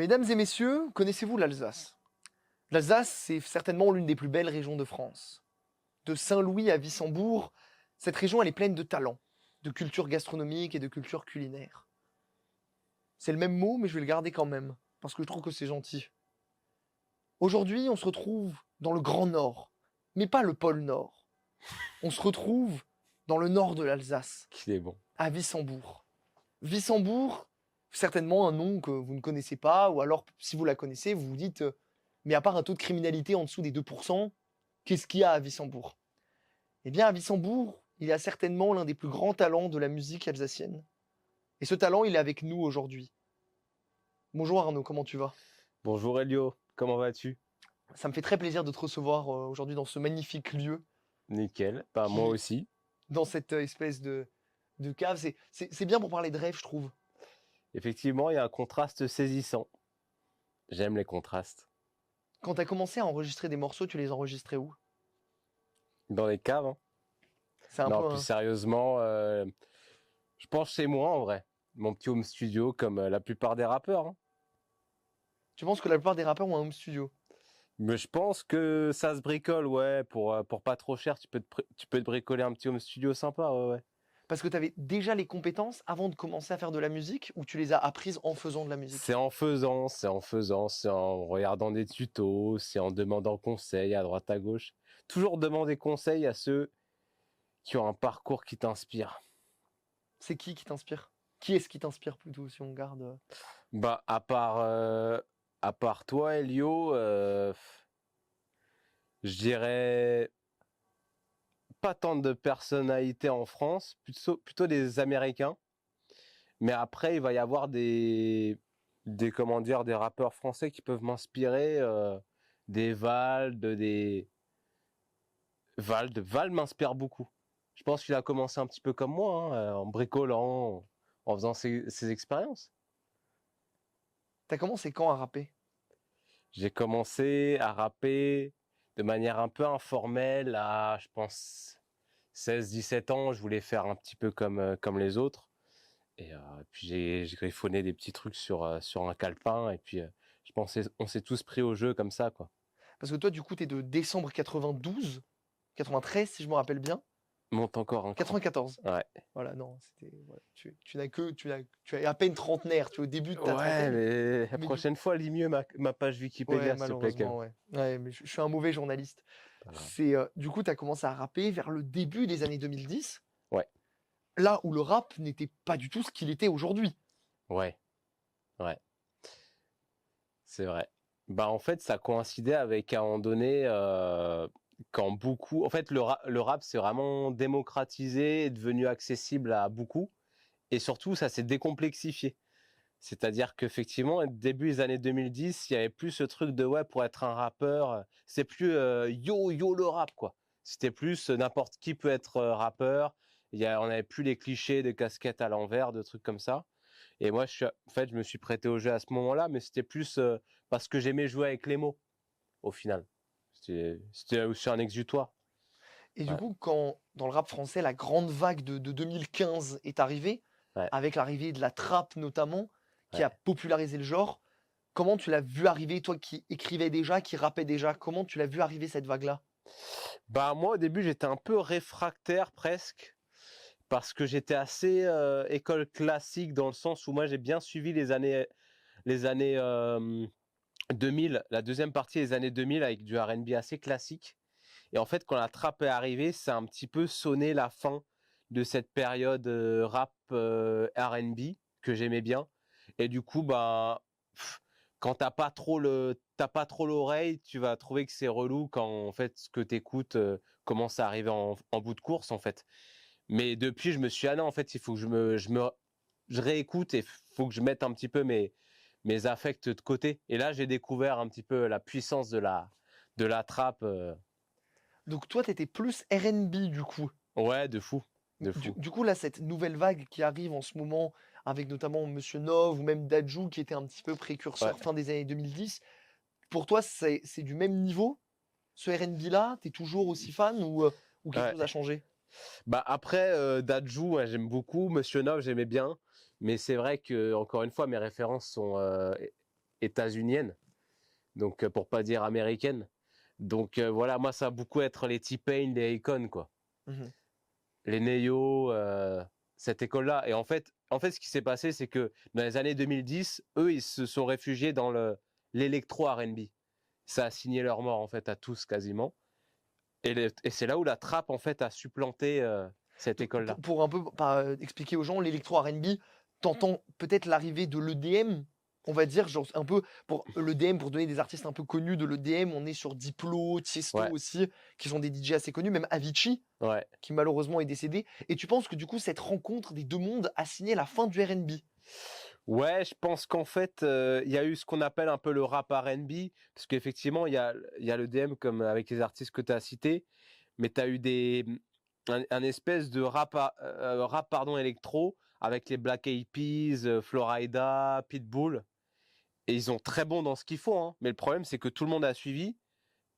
Mesdames et messieurs, connaissez-vous l'Alsace? L'Alsace, c'est certainement l'une des plus belles régions de France. De Saint-Louis à Wissembourg, cette région, elle est pleine de talents, de culture gastronomique et de culture culinaire. C'est le même mot, mais je vais le garder quand même, parce que je trouve que c'est gentil. Aujourd'hui, on se retrouve dans le Grand Nord, mais pas le pôle Nord. On se retrouve dans le nord de l'Alsace, Qu'il est bon. à Wissembourg. Wissembourg, certainement un nom que vous ne connaissez pas, ou alors si vous la connaissez, vous vous dites mais à part un taux de criminalité en dessous des 2%, qu'est-ce qu'il y a à Wissembourg? Eh bien, à Wissembourg, il y a certainement l'un des plus grands talents de la musique alsacienne. Et ce talent, il est avec nous aujourd'hui. Bonjour Arnaud, comment tu vas? Bonjour Elio, comment vas-tu? Ça me fait très plaisir de te recevoir aujourd'hui dans ce magnifique lieu, Nickel, bah, moi qui, aussi. dans cette espèce de cave. C'est bien pour parler de rêve, je trouve. Effectivement, il y a un contraste saisissant. J'aime les contrastes. Quand tu as commencé à enregistrer des morceaux, tu les enregistrais où? Dans les caves, hein. C'est un Non, peu plus sérieusement, je pense chez moi en vrai. Mon petit home studio comme la plupart des rappeurs, hein. Tu penses que la plupart des rappeurs ont un home studio? Mais je pense que ça se bricole, ouais. Pour pas trop cher, tu peux te bricoler un petit home studio sympa, ouais, ouais. Parce que tu avais déjà les compétences avant de commencer à faire de la musique ou tu les as apprises en faisant de la musique? C'est en regardant des tutos, c'est en demandant conseil à droite à gauche. Toujours demander conseil à ceux qui ont un parcours qui t'inspire. C'est qui t'inspire? Qui est-ce qui t'inspire plutôt si on garde Bah, à part toi, Elio, je dirais pas tant de personnalités en France, plutôt des Américains. Mais après, il va y avoir comment dire, des rappeurs français qui peuvent m'inspirer, des Vald, Val m'inspire beaucoup. Je pense qu'il a commencé un petit peu comme moi, hein, en bricolant, en faisant ses expériences. T'as commencé quand à rapper? J'ai commencé à rapper de manière un peu informelle à, je pense, 16-17 ans. Je voulais faire un petit peu comme les autres. Et puis j'ai griffonné des petits trucs sur un calepin. Et puis je pensais, on s'est tous pris au jeu comme ça, quoi. Parce que toi, du coup, t'es de décembre 92, 93 si je me rappelle bien. Monte encore un cran. 94. Ouais. Voilà, non, c'était. Voilà. Tu es à peine trentenaire, tu es au début de ta Ouais, trentaine. mais la Mais du prochaine fois, lis mieux ma page Ouais, Wikipédia, s'il te plaît, quand même. malheureusement, ouais. Ouais, mais je suis un mauvais journaliste. Pas grave. Du coup, tu as commencé à rapper vers le début des années 2010, Ouais, là où le rap n'était pas du tout ce qu'il était aujourd'hui. ouais, ouais. C'est vrai. Bah, en fait, ça coïncidait avec à un moment donné, quand beaucoup. En fait, le rap s'est vraiment démocratisé, est devenu accessible à beaucoup. Et surtout, ça s'est décomplexifié. C'est-à-dire qu'effectivement, début des années 2010, il y avait plus ce truc de ouais, pour être un rappeur, c'est plus yo le rap, quoi. C'était plus n'importe qui peut être rappeur. On n'avait plus les clichés de casquettes à l'envers, de trucs comme ça. Et moi, en fait, je me suis prêté au jeu à ce moment-là, mais c'était plus parce que j'aimais jouer avec les mots, au final. C'était aussi un exutoire. Et du Ouais, coup, quand dans le rap français, la grande vague de 2015 est arrivée, ouais, avec l'arrivée de la trappe notamment, qui a ouais. popularisé le genre, comment tu l'as vu arriver, toi qui écrivais déjà, qui rappais déjà, comment tu l'as vu arriver cette vague-là? Bah, moi, au début, j'étais un peu réfractaire presque, parce que j'étais assez école classique dans le sens où moi, j'ai bien suivi les années 2000, la deuxième partie des années 2000 avec du R&B assez classique. Et en fait, quand la trappe est arrivée, ça a un petit peu sonné la fin de cette période rap R&B que j'aimais bien. Et du coup, bah, quand t'as pas trop l'oreille, tu vas trouver que c'est relou quand en fait ce que t'écoutes commence à arriver en bout de course en fait. Mais depuis, je me suis dit, ah non, en fait, il faut que je réécoute et faut que je mette un petit peu mes affects de côté. Et là, j'ai découvert un petit peu la puissance de la trappe. Donc toi, tu étais plus R&B du coup. Ouais, de fou, de Du, fou. du coup, là, cette nouvelle vague qui arrive en ce moment, avec notamment Monsieur Nov ou même Dadju, qui était un petit peu Ouais, précurseur fin des années 2010, pour toi, c'est du même niveau, ce R&B-là? T'es toujours aussi fan ou quelque ouais. chose a changé? Bah après, Dadju, ouais, j'aime beaucoup. Monsieur Nov, j'aimais bien. Mais c'est vrai que, encore une fois, mes références sont états-unienne, donc pour pas dire américaine. Donc voilà, moi ça va beaucoup être les T-Pain, les Akon, quoi. Mhm. Les Neo, cette école-là. Et en fait, ce qui s'est passé, c'est que dans les années 2010, eux, ils se sont réfugiés dans l'électro R&B. Ça a signé leur mort, en fait, à tous quasiment. Et c'est là où la trappe, en fait, a supplanté cette école-là. Pour un peu expliquer aux gens, l'électro R&B, t'entends peut-être l'arrivée de l'EDM, on va dire, genre un peu pour l'EDM, pour donner des artistes un peu connus de l'EDM, on est sur Diplo, Tiesto Ouais, aussi, qui sont des DJ assez connus, même Avicii, ouais. qui malheureusement est décédé. Et tu penses que du coup, cette rencontre des deux mondes a signé la fin du R&B? Ouais, je pense qu'en fait, il y a eu ce qu'on appelle un peu le rap R&B, parce qu'effectivement, il y a le DM comme avec les artistes que tu as cités, mais tu as eu un espèce de rap pardon, électro avec les Black Eyed Peas, Florida, Pitbull, et ils sont très bons dans ce qu'ils font, hein. Mais le problème, c'est que tout le monde a suivi,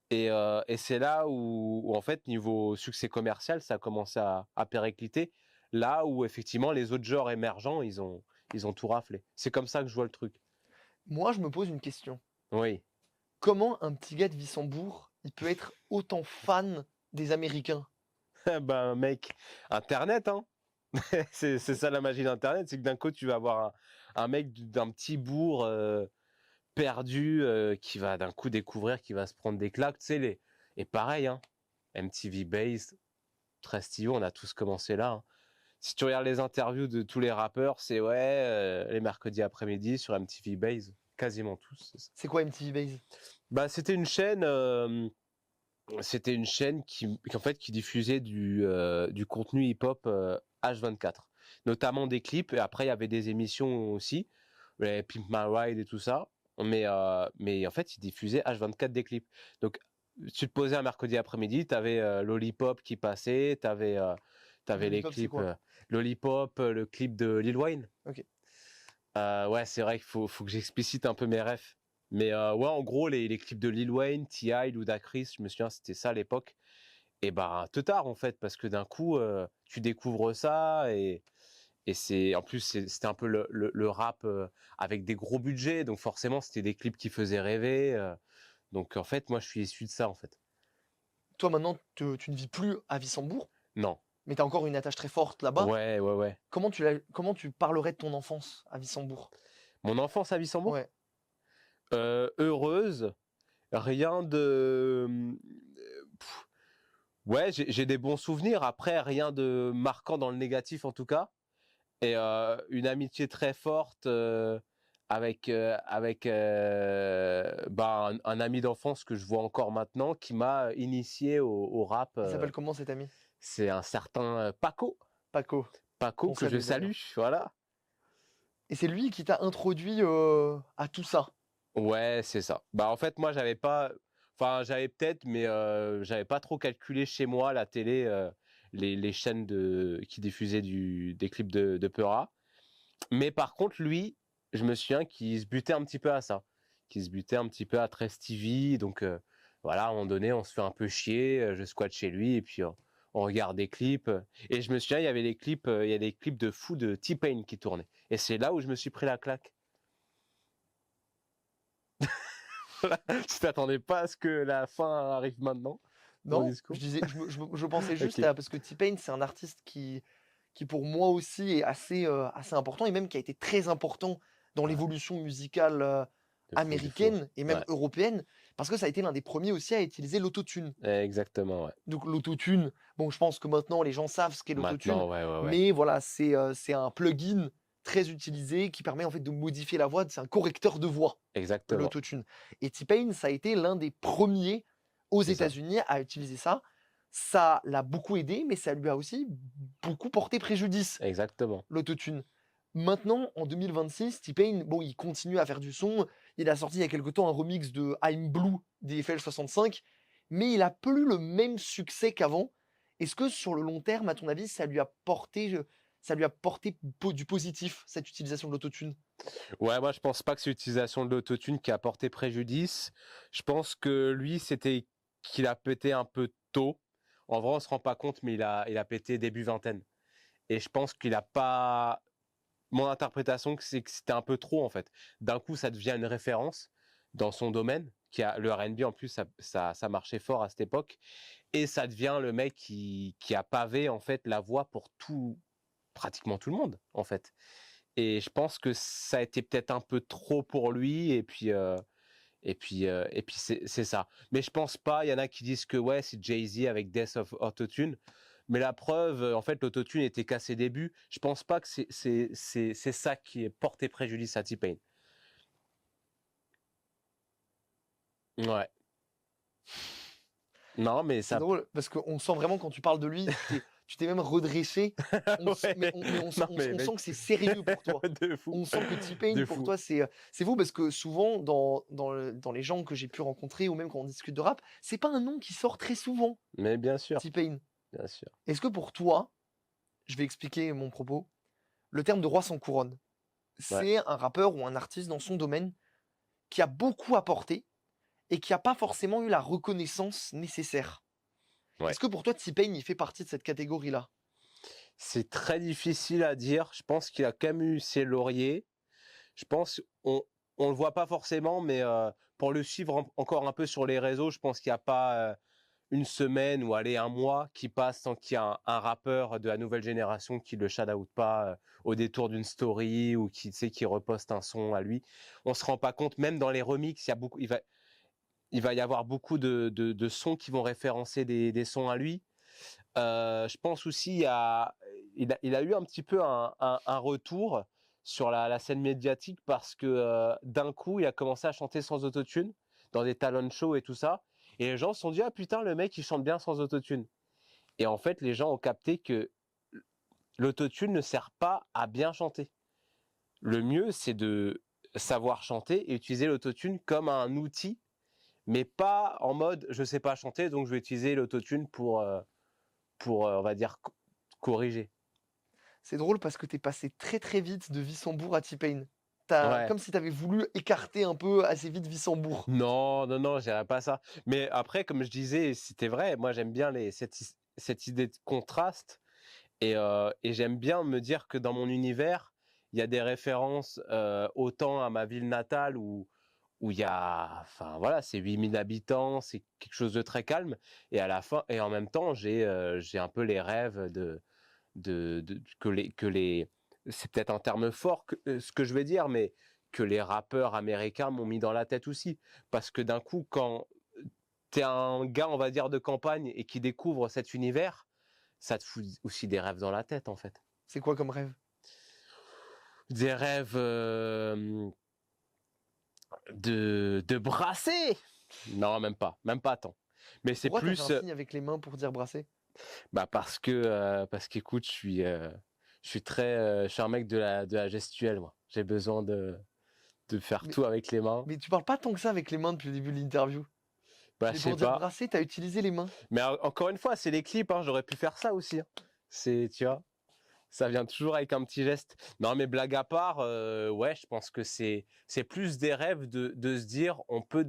et c'est là où, en fait, niveau succès commercial, ça a commencé à péricliter, là où effectivement les autres genres émergents, ils ont tout raflé. C'est comme ça que je vois le truc. Moi, je me pose une question. Oui. Comment un petit gars de Wissembourg, il peut être autant fan des Américains? Ben, mec, Internet, hein. C'est ça la magie d'Internet, c'est que d'un coup, tu vas avoir un mec d'un petit bourg perdu qui va d'un coup découvrir, qui va se prendre des claques. Tu sais, et pareil, hein, MTV Base, Trustio, on a tous commencé là, hein. Si tu regardes les interviews de tous les rappeurs, c'est ouais, les mercredis après-midi sur MTV Base, quasiment tous. C'est ça. C'est quoi MTV Base? Bah, c'était une chaîne en fait, qui diffusait du contenu hip-hop H24, notamment des clips, et après il y avait des émissions aussi, les Pimp My Ride et tout ça, mais en fait ils diffusaient H24 des clips. Donc tu te posais un mercredi après-midi, tu avais Lollipop qui passait, t'avais les Lollipop, c'est clips quoi? Lollipop, le clip de Lil Wayne. Ok. Ouais, c'est vrai qu'il faut que j'explicite un peu mes refs. Mais ouais, en gros, les clips de Lil Wayne, T.I., Ludacris, je me souviens, c'était ça à l'époque. Et bah, te tard en fait, parce que d'un coup, tu découvres ça, et en plus, c'était un peu le rap avec des gros budgets, donc forcément, c'était des clips qui faisaient rêver. Donc en fait, moi, je suis issu de ça en fait. Toi, maintenant, tu ne vis plus à Wissembourg, Non. mais tu as encore une attache très forte là-bas. Ouais, ouais, ouais. Comment tu parlerais de ton enfance à Wissembourg? Mon enfance à Wissembourg, Ouais. heureuse, rien de. Ouais, j'ai des bons souvenirs. Après, rien de marquant dans le négatif en tout cas. Et une amitié très forte avec bah, un ami d'enfance que je vois encore maintenant qui m'a initié au rap. Il s'appelle comment cet ami? C'est un certain Paco. Paco. Paco Qu'on que je salue salue. d'ailleurs. Voilà. Et c'est lui qui t'a introduit à tout ça. Ouais, c'est ça. Bah en fait, moi, j'avais pas. Enfin, j'avais peut-être, mais j'avais pas trop calculé chez moi la télé, les chaînes qui diffusaient des clips de Peura. Mais par contre, lui, je me souviens qu'il se butait un petit peu à ça. Qu'il se butait un petit peu à Tress TV. Donc voilà, à un moment donné, on se fait un peu chier. Je squatte chez lui et puis on regarde des clips. Et je me souviens, il y avait des clips, il y a des clips de fou de T-Pain qui tournaient. Et c'est là où je me suis pris la claque. Tu t'attendais pas à ce que la fin arrive maintenant, mon Non, je discours? disais, je pensais juste Ok. à, parce que T-Pain, c'est un artiste qui pour moi aussi est assez important et même qui a été très important dans Ouais, l'évolution musicale de fou, de fou. américaine et même Ouais, européenne, parce que ça a été l'un des premiers aussi à utiliser l'autotune. exactement, ouais. Donc l'autotune, bon, je pense que maintenant les gens savent ce qu'est l'autotune, Maintenant, ouais, ouais, ouais. mais voilà, c'est un plugin très utilisé qui permet en fait de modifier la voix. C'est un correcteur de voix, Exactement. l'autotune. Et T-Pain, ça a été l'un des premiers aux C'est ça. États-Unis à utiliser ça. Ça l'a beaucoup aidé, mais ça lui a aussi beaucoup porté préjudice, Exactement. l'autotune. Maintenant, en 2026, T-Pain, bon, il continue à faire du son. Il a sorti il y a quelque temps un remix de I'm Blue des FL65, mais il a plus le même succès qu'avant. Est-ce que sur le long terme, à ton avis, ça lui a porté du positif, cette utilisation de l'autotune? Ouais, moi je pense pas que c'est l'utilisation de l'autotune qui a porté préjudice. Je pense que lui, c'était qu'il a pété un peu tôt. En vrai, on se rend pas compte, mais il a pété début vingtaine. Et je pense qu'il a pas. mon interprétation, c'est que c'était un peu trop en fait. D'un coup, ça devient une référence dans son domaine, le R&B en plus, ça marchait fort à cette époque, et ça devient le mec qui a pavé en fait la voie pour pratiquement tout le monde en fait. Et je pense que ça a été peut-être un peu trop pour lui, et puis c'est ça. Mais je pense pas. Il y en a qui disent que ouais, c'est Jay-Z avec Death of Autotune. Mais la preuve, en fait, l'autotune était qu'à ses débuts. Je pense pas que c'est ça qui est porté préjudice à T-Pain. Ouais. Non, mais C'est ça. drôle parce qu'on sent vraiment quand tu parles de lui, tu t'es même redressé. Ouais. Non, mais On mec, sent que c'est sérieux pour toi. de fou, On sent que T-Pain, de pour fou. toi, c'est fou parce que souvent, dans les gens que j'ai pu rencontrer ou même quand on discute de rap, c'est pas un nom qui sort très souvent, Mais bien sûr, T-Pain. bien sûr. Est-ce que pour toi, je vais expliquer mon propos, le terme de roi sans couronne, Ouais. c'est un rappeur ou un artiste dans son domaine qui a beaucoup apporté et qui a pas forcément eu la reconnaissance nécessaire? Ouais. Est-ce que pour toi, T-Pain, il fait partie de cette catégorie-là? C'est très difficile à dire. Je pense qu'il a quand même eu ses lauriers. Je pense on le voit pas forcément, mais pour le suivre encore un peu sur les réseaux, je pense qu'il n'y a pas une semaine ou allez un mois qui passe sans qu'il y ait un rappeur de la nouvelle génération qui le shout-out pas au détour d'une story ou qui reposte un son à lui. On se rend pas compte, même dans les remixes, il va y avoir beaucoup de sons qui vont référencer des sons à lui. Je pense aussi il a eu un petit peu un retour sur la scène médiatique parce que d'un coup il a commencé à chanter sans autotune dans des talent shows et tout ça, et les gens se sont dit ah putain, le mec il chante bien sans autotune. Et en fait les gens ont capté que l'autotune ne sert pas à bien chanter. Le mieux c'est de savoir chanter et utiliser l'autotune comme un outil, mais pas en mode je sais pas chanter donc je vais utiliser l'autotune pour on va dire corriger. C'est drôle parce que tu es passé très, très vite de Wissembourg à T-Pain. Ouais. Comme si tu avais voulu écarter un peu assez vite Wissembourg. Non, non, non, je dirais pas ça. Mais après, comme je disais, c'était vrai. Moi, j'aime bien cette idée de contraste, et j'aime bien me dire que dans mon univers, il y a des références autant à ma ville natale où il y a, enfin voilà, c'est 8000 habitants, c'est quelque chose de très calme. Et à la fin, et en même temps, j'ai un peu les rêves que les, c'est peut-être un terme fort ce que je vais dire, mais que les rappeurs américains m'ont mis dans la tête aussi. Parce que d'un coup, quand t'es un gars, on va dire, de campagne et qui découvre cet univers, ça te fout aussi des rêves dans la tête, en fait. C'est quoi comme rêve? Des rêves de brasser. Non, même pas tant. Mais c'est Pourquoi t'as fait un plus, signe avec les mains pour dire brasser? bah parce qu'écoute, je suis un mec de la gestuelle, moi. J'ai besoin de faire Mais, tout avec les mains. mais tu parles pas tant que ça avec les mains depuis le début de l'interview. Bah, Mais je sais pour dire pas. brasser, t'as utilisé les mains. Mais encore une fois, c'est les clips, hein, j'aurais pu faire ça aussi, hein. Tu vois, ça vient toujours avec un petit geste. Non, mais blague à part, ouais, je pense que c'est plus des rêves de se dire, on peut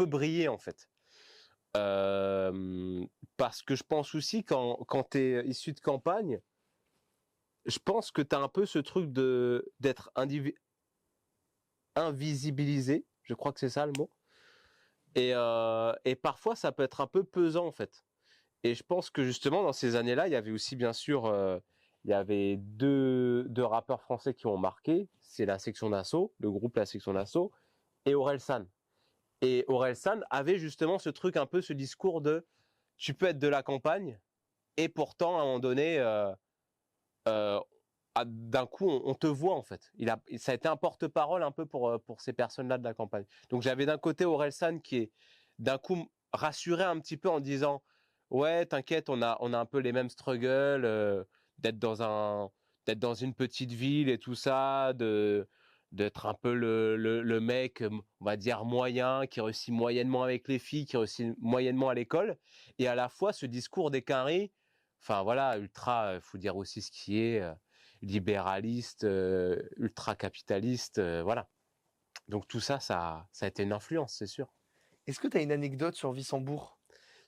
briller en fait. Parce que je pense aussi quand t'es issu de campagne, je pense que t'as un peu ce truc d'être invisibilisé. Je crois que c'est ça le mot. Et parfois, ça peut être un peu pesant, en fait. Et je pense que justement, dans ces années-là, il y avait aussi, bien sûr, il y avait deux rappeurs français qui ont marqué. C'est la Section d'Assaut, le groupe La Section d'Assaut, et Orelsan. Et Orelsan avait justement ce truc, un peu ce discours de tu peux être de la campagne, et pourtant, à un moment donné, euh, d'un coup, on te voit, en fait. Ça a été un porte-parole un peu pour ces personnes-là de la campagne. Donc j'avais d'un côté Orelsan qui est d'un coup rassuré un petit peu en disant ouais, t'inquiète, on a un peu les mêmes struggles, d'être d'être dans une petite ville et tout ça, d'être un peu le mec, on va dire moyen, qui réussit moyennement avec les filles, qui réussit moyennement à l'école, et à la fois ce discours des quinries, enfin voilà, ultra, faut dire aussi ce qui est libéraliste, ultra capitaliste, voilà. Donc tout ça, ça a été une influence, c'est sûr. Est-ce que t'as une anecdote sur Wissembourg?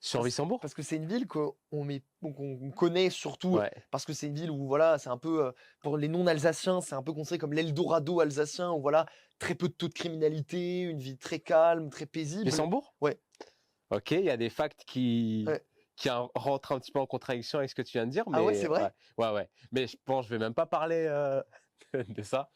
Sur Wissembourg? Parce que c'est une ville qu'on connaît surtout Ouais. parce que c'est une ville où voilà, c'est un peu, pour les non-alsaciens, c'est un peu considéré comme l'Eldorado alsacien où voilà, très peu de taux de criminalité, une vie très calme, très paisible. Wissembourg? Ouais, Ok, il y a des facts ouais. rentrent un petit peu en contradiction avec ce que tu viens de dire, Ah ouais, mais c'est vrai? ouais. Mais je pense, je vais même pas parler de ça.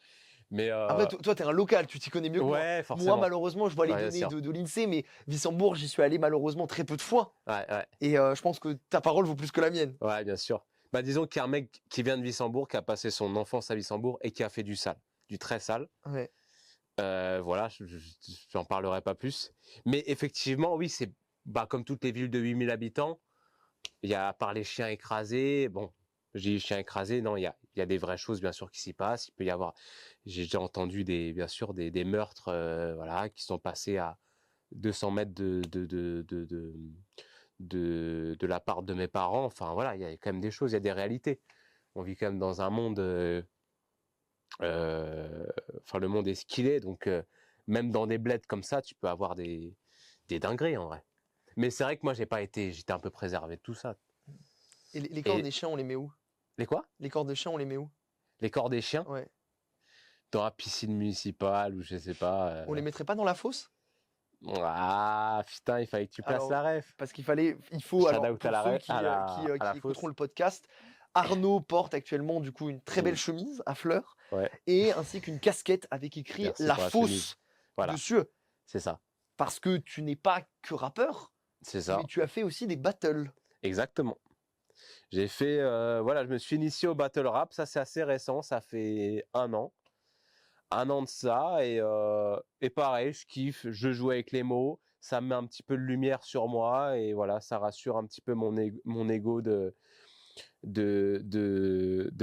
Mais Après, toi, tu es un local, tu t'y connais mieux que moi. ouais, Moi, forcément. malheureusement, je vois les Ouais, bien données sûr. de l'INSEE, mais Wissembourg, j'y suis allé malheureusement très peu de fois. Ouais. Et je pense que ta parole vaut plus que la mienne. Ouais, bien sûr. Bah, disons qu'il y a un mec qui vient de Wissembourg, qui a passé son enfance à Wissembourg et qui a fait du sale, du très sale. Ouais. Voilà, j'en parlerai pas plus. Mais effectivement, oui, c'est bah, comme toutes les villes de 8000 habitants, il y a, à part les chiens écrasés, bon, je dis chiens écrasés, non, il y a des vraies choses, bien sûr, qui s'y passent. Il peut y avoir, j'ai déjà entendu bien sûr, des meurtres, voilà, qui sont passés à 200 mètres de la part de mes parents. Enfin, voilà, il y a quand même des choses, il y a des réalités. On vit quand même dans un monde, enfin, le monde est ce qu'il est, donc même dans des bleds comme ça, tu peux avoir des dingueries en vrai. Mais c'est vrai que moi, j'étais un peu préservé de tout ça. Et les corps Et des chiens, on les met où? les quoi? Les corps de chiens, on les met où? Les corps des chiens Ouais. dans la piscine municipale ou je sais pas. On les mettrait pas dans la fosse? Ah putain, il fallait que tu places Alors, la ref. parce il faut, Shout alors, out pour ceux qui, à la écouteront fosse. le podcast, Arnaud porte actuellement, du coup, une très belle Mm. chemise à fleurs Ouais, et ainsi qu'une casquette avec écrit merci La pour la chemise. Fosse Voilà, dessus. c'est ça, Parce que tu n'es pas que rappeur, c'est mais ça, tu as fait aussi des battles. exactement. J'ai fait, voilà, je me suis initié au battle rap. Ça, c'est assez récent, ça fait 1 an de ça, et pareil, je kiffe, je joue avec les mots, ça met un petit peu de lumière sur moi, et voilà, ça rassure un petit peu mon ego de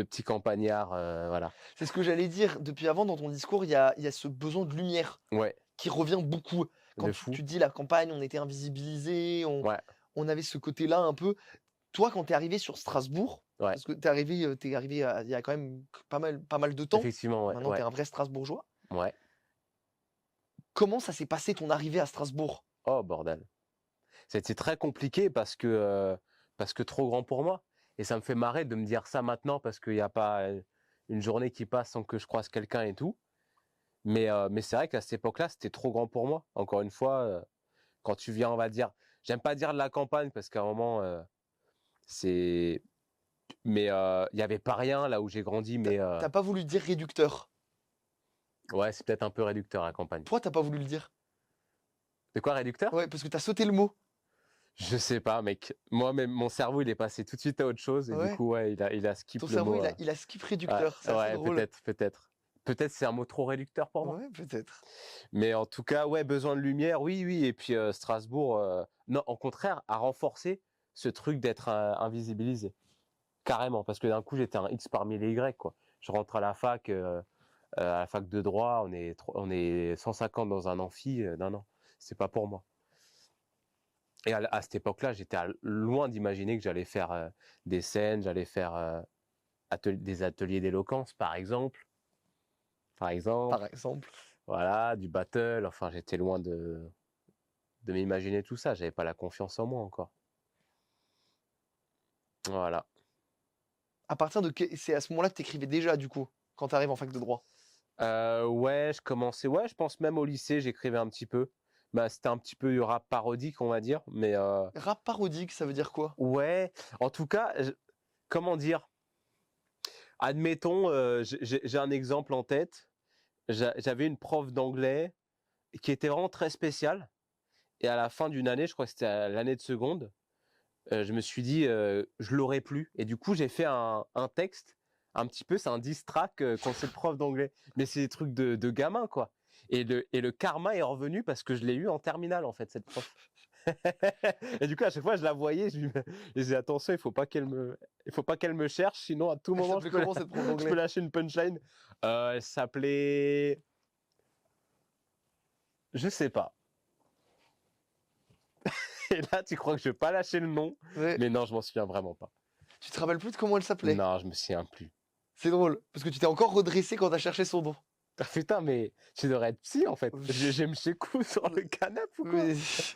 petit campagnard, voilà. C'est ce que j'allais dire depuis avant dans ton discours, il y a ce besoin de lumière Ouais, qui revient beaucoup. Quand de tu fou. dis la campagne, on était invisibilisés, Ouais, on avait ce côté-là un peu. Toi, quand tu es arrivé sur Strasbourg, ouais, parce que tu es arrivé il y a quand même pas mal de temps, effectivement, ouais, maintenant tu es ouais, un vrai Strasbourgeois. ouais. Comment ça s'est passé ton arrivée à Strasbourg? Oh bordel. C'était très compliqué parce que trop grand pour moi. Et ça me fait marrer de me dire ça maintenant parce qu'il n'y a pas une journée qui passe sans que je croise quelqu'un et tout. Mais c'est vrai qu'à cette époque-là, c'était trop grand pour moi. Encore une fois, quand tu viens, on va dire, j'aime pas dire de la campagne parce qu'à un moment, c'est. Mais il n'y avait pas rien là où j'ai grandi. Mais T'as pas voulu dire réducteur. ouais, c'est peut-être un peu réducteur la campagne. Pourquoi t'as pas voulu le dire? De quoi réducteur? Ouais, parce que t'as sauté le mot. Je sais pas, mec. Moi, même mon cerveau, il est passé tout de suite à autre chose et du Ouais. coup, ouais, il a skip Ton le cerveau, mot. il a skip Ouais, réducteur. C'est assez ouais, drôle. peut-être. Peut-être c'est un mot trop réducteur pour moi. Ouais, peut-être. Mais en tout cas, ouais, besoin de lumière, oui. Et puis Strasbourg, non, au contraire, a renforcé ce truc d'être invisibilisé. Carrément, parce que d'un coup, j'étais un X parmi les Y, quoi. Je rentre à la fac de droit, on est 150 dans un amphi. Non, c'est pas pour moi. Et à cette époque-là, loin d'imaginer que j'allais faire des scènes, j'allais faire des ateliers d'éloquence, par exemple. Par exemple. Par exemple. Voilà, du battle. Enfin, j'étais loin de m'imaginer tout ça. J'avais pas la confiance en moi encore. Voilà. C'est à ce moment-là que t'écrivais déjà, du coup, quand t'arrives en fac de droit. Ouais, je pense même au lycée, j'écrivais un petit peu. Bah, c'était un petit peu du rap parodique, on va dire. Mais Rap parodique, ça veut dire quoi? ouais, en tout cas, comment dire? Admettons, j'ai un exemple en tête. J'avais une prof d'anglais qui était vraiment très spéciale. Et à la fin d'une année, je crois que c'était à l'année de seconde, je me suis dit, je l'aurais plus. Et du coup, j'ai fait un texte, un petit peu, c'est un diss track contre cette prof d'anglais. Mais c'est des trucs de gamin, quoi. Et le karma est revenu parce que je l'ai eu en terminale, en fait, cette prof. Et du coup, à chaque fois, je la voyais, je disais, attention, il faut pas qu'elle me cherche, sinon à tout Elle moment, s'appelait comment cette prof je peux d'anglais? lâcher une punchline. Elle s'appelait, je sais pas. Et là, tu crois que je vais pas lâcher le nom? Ouais. Mais non, je m'en souviens vraiment pas. Tu te rappelles plus de comment elle s'appelait? Non, je me souviens plus. C'est drôle, parce que tu t'es encore redressé quand t'as cherché son nom. Ah, putain, mais tu devrais être psy en fait. J'ai me coups sur le canapé ou quoi? Mais,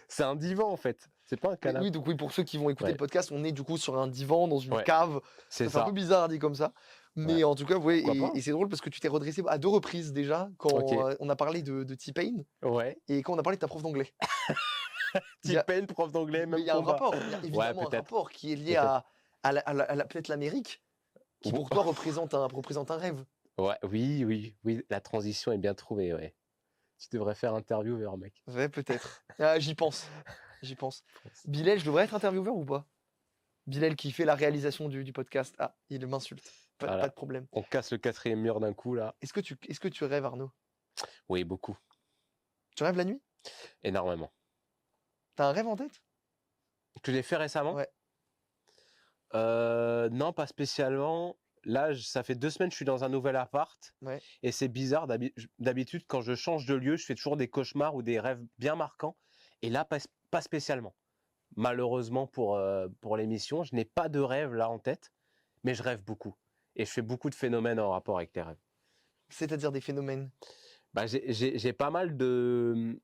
C'est un divan en fait. C'est pas un mais canapé. oui, donc oui, pour ceux qui vont écouter Ouais, le podcast, on est du coup sur un divan dans une ouais, cave. c'est Ça fait un peu ça. bizarre dit comme ça. Ouais. Mais en tout cas, ouais, Pourquoi pas? et c'est drôle parce que tu t'es redressé à 2 reprises déjà Ok. quand on a parlé de T-Pain Ouais. et quand on a parlé de ta prof d'anglais. Il y a, T-Pain, prof d'anglais, mais même il y a un combat. rapport, il y a Ouais, évidemment un peut-être. rapport qui est lié Peut-être. peut-être l'Amérique, qui Ou- pour toi représente un rêve. Ouais, oui, oui, oui. La transition est bien trouvée, ouais. Tu devrais faire intervieweur, mec. Ouais, peut-être. Ah, j'y pense. J'y pense. Bilal, je devrais être intervieweur ou pas? Bilal qui fait la réalisation du podcast. Ah, il m'insulte. Pas Voilà. de problème. On casse le 4e mur d'un coup là. Est-ce que tu rêves, Arnaud? Oui, beaucoup. Tu rêves la nuit? Énormément. T'as un rêve en tête? Que j'ai fait récemment? Ouais. Non, pas spécialement. Là, ça fait 2 semaines que je suis dans un nouvel appart. Ouais. Et c'est bizarre. D'habitude, quand je change de lieu, je fais toujours des cauchemars ou des rêves bien marquants. Et là, pas spécialement. Malheureusement pour l'émission, je n'ai pas de rêve là en tête, mais je rêve beaucoup. Et je fais beaucoup de phénomènes en rapport avec les rêves. C'est-à-dire des phénomènes. Bah, j'ai pas mal de...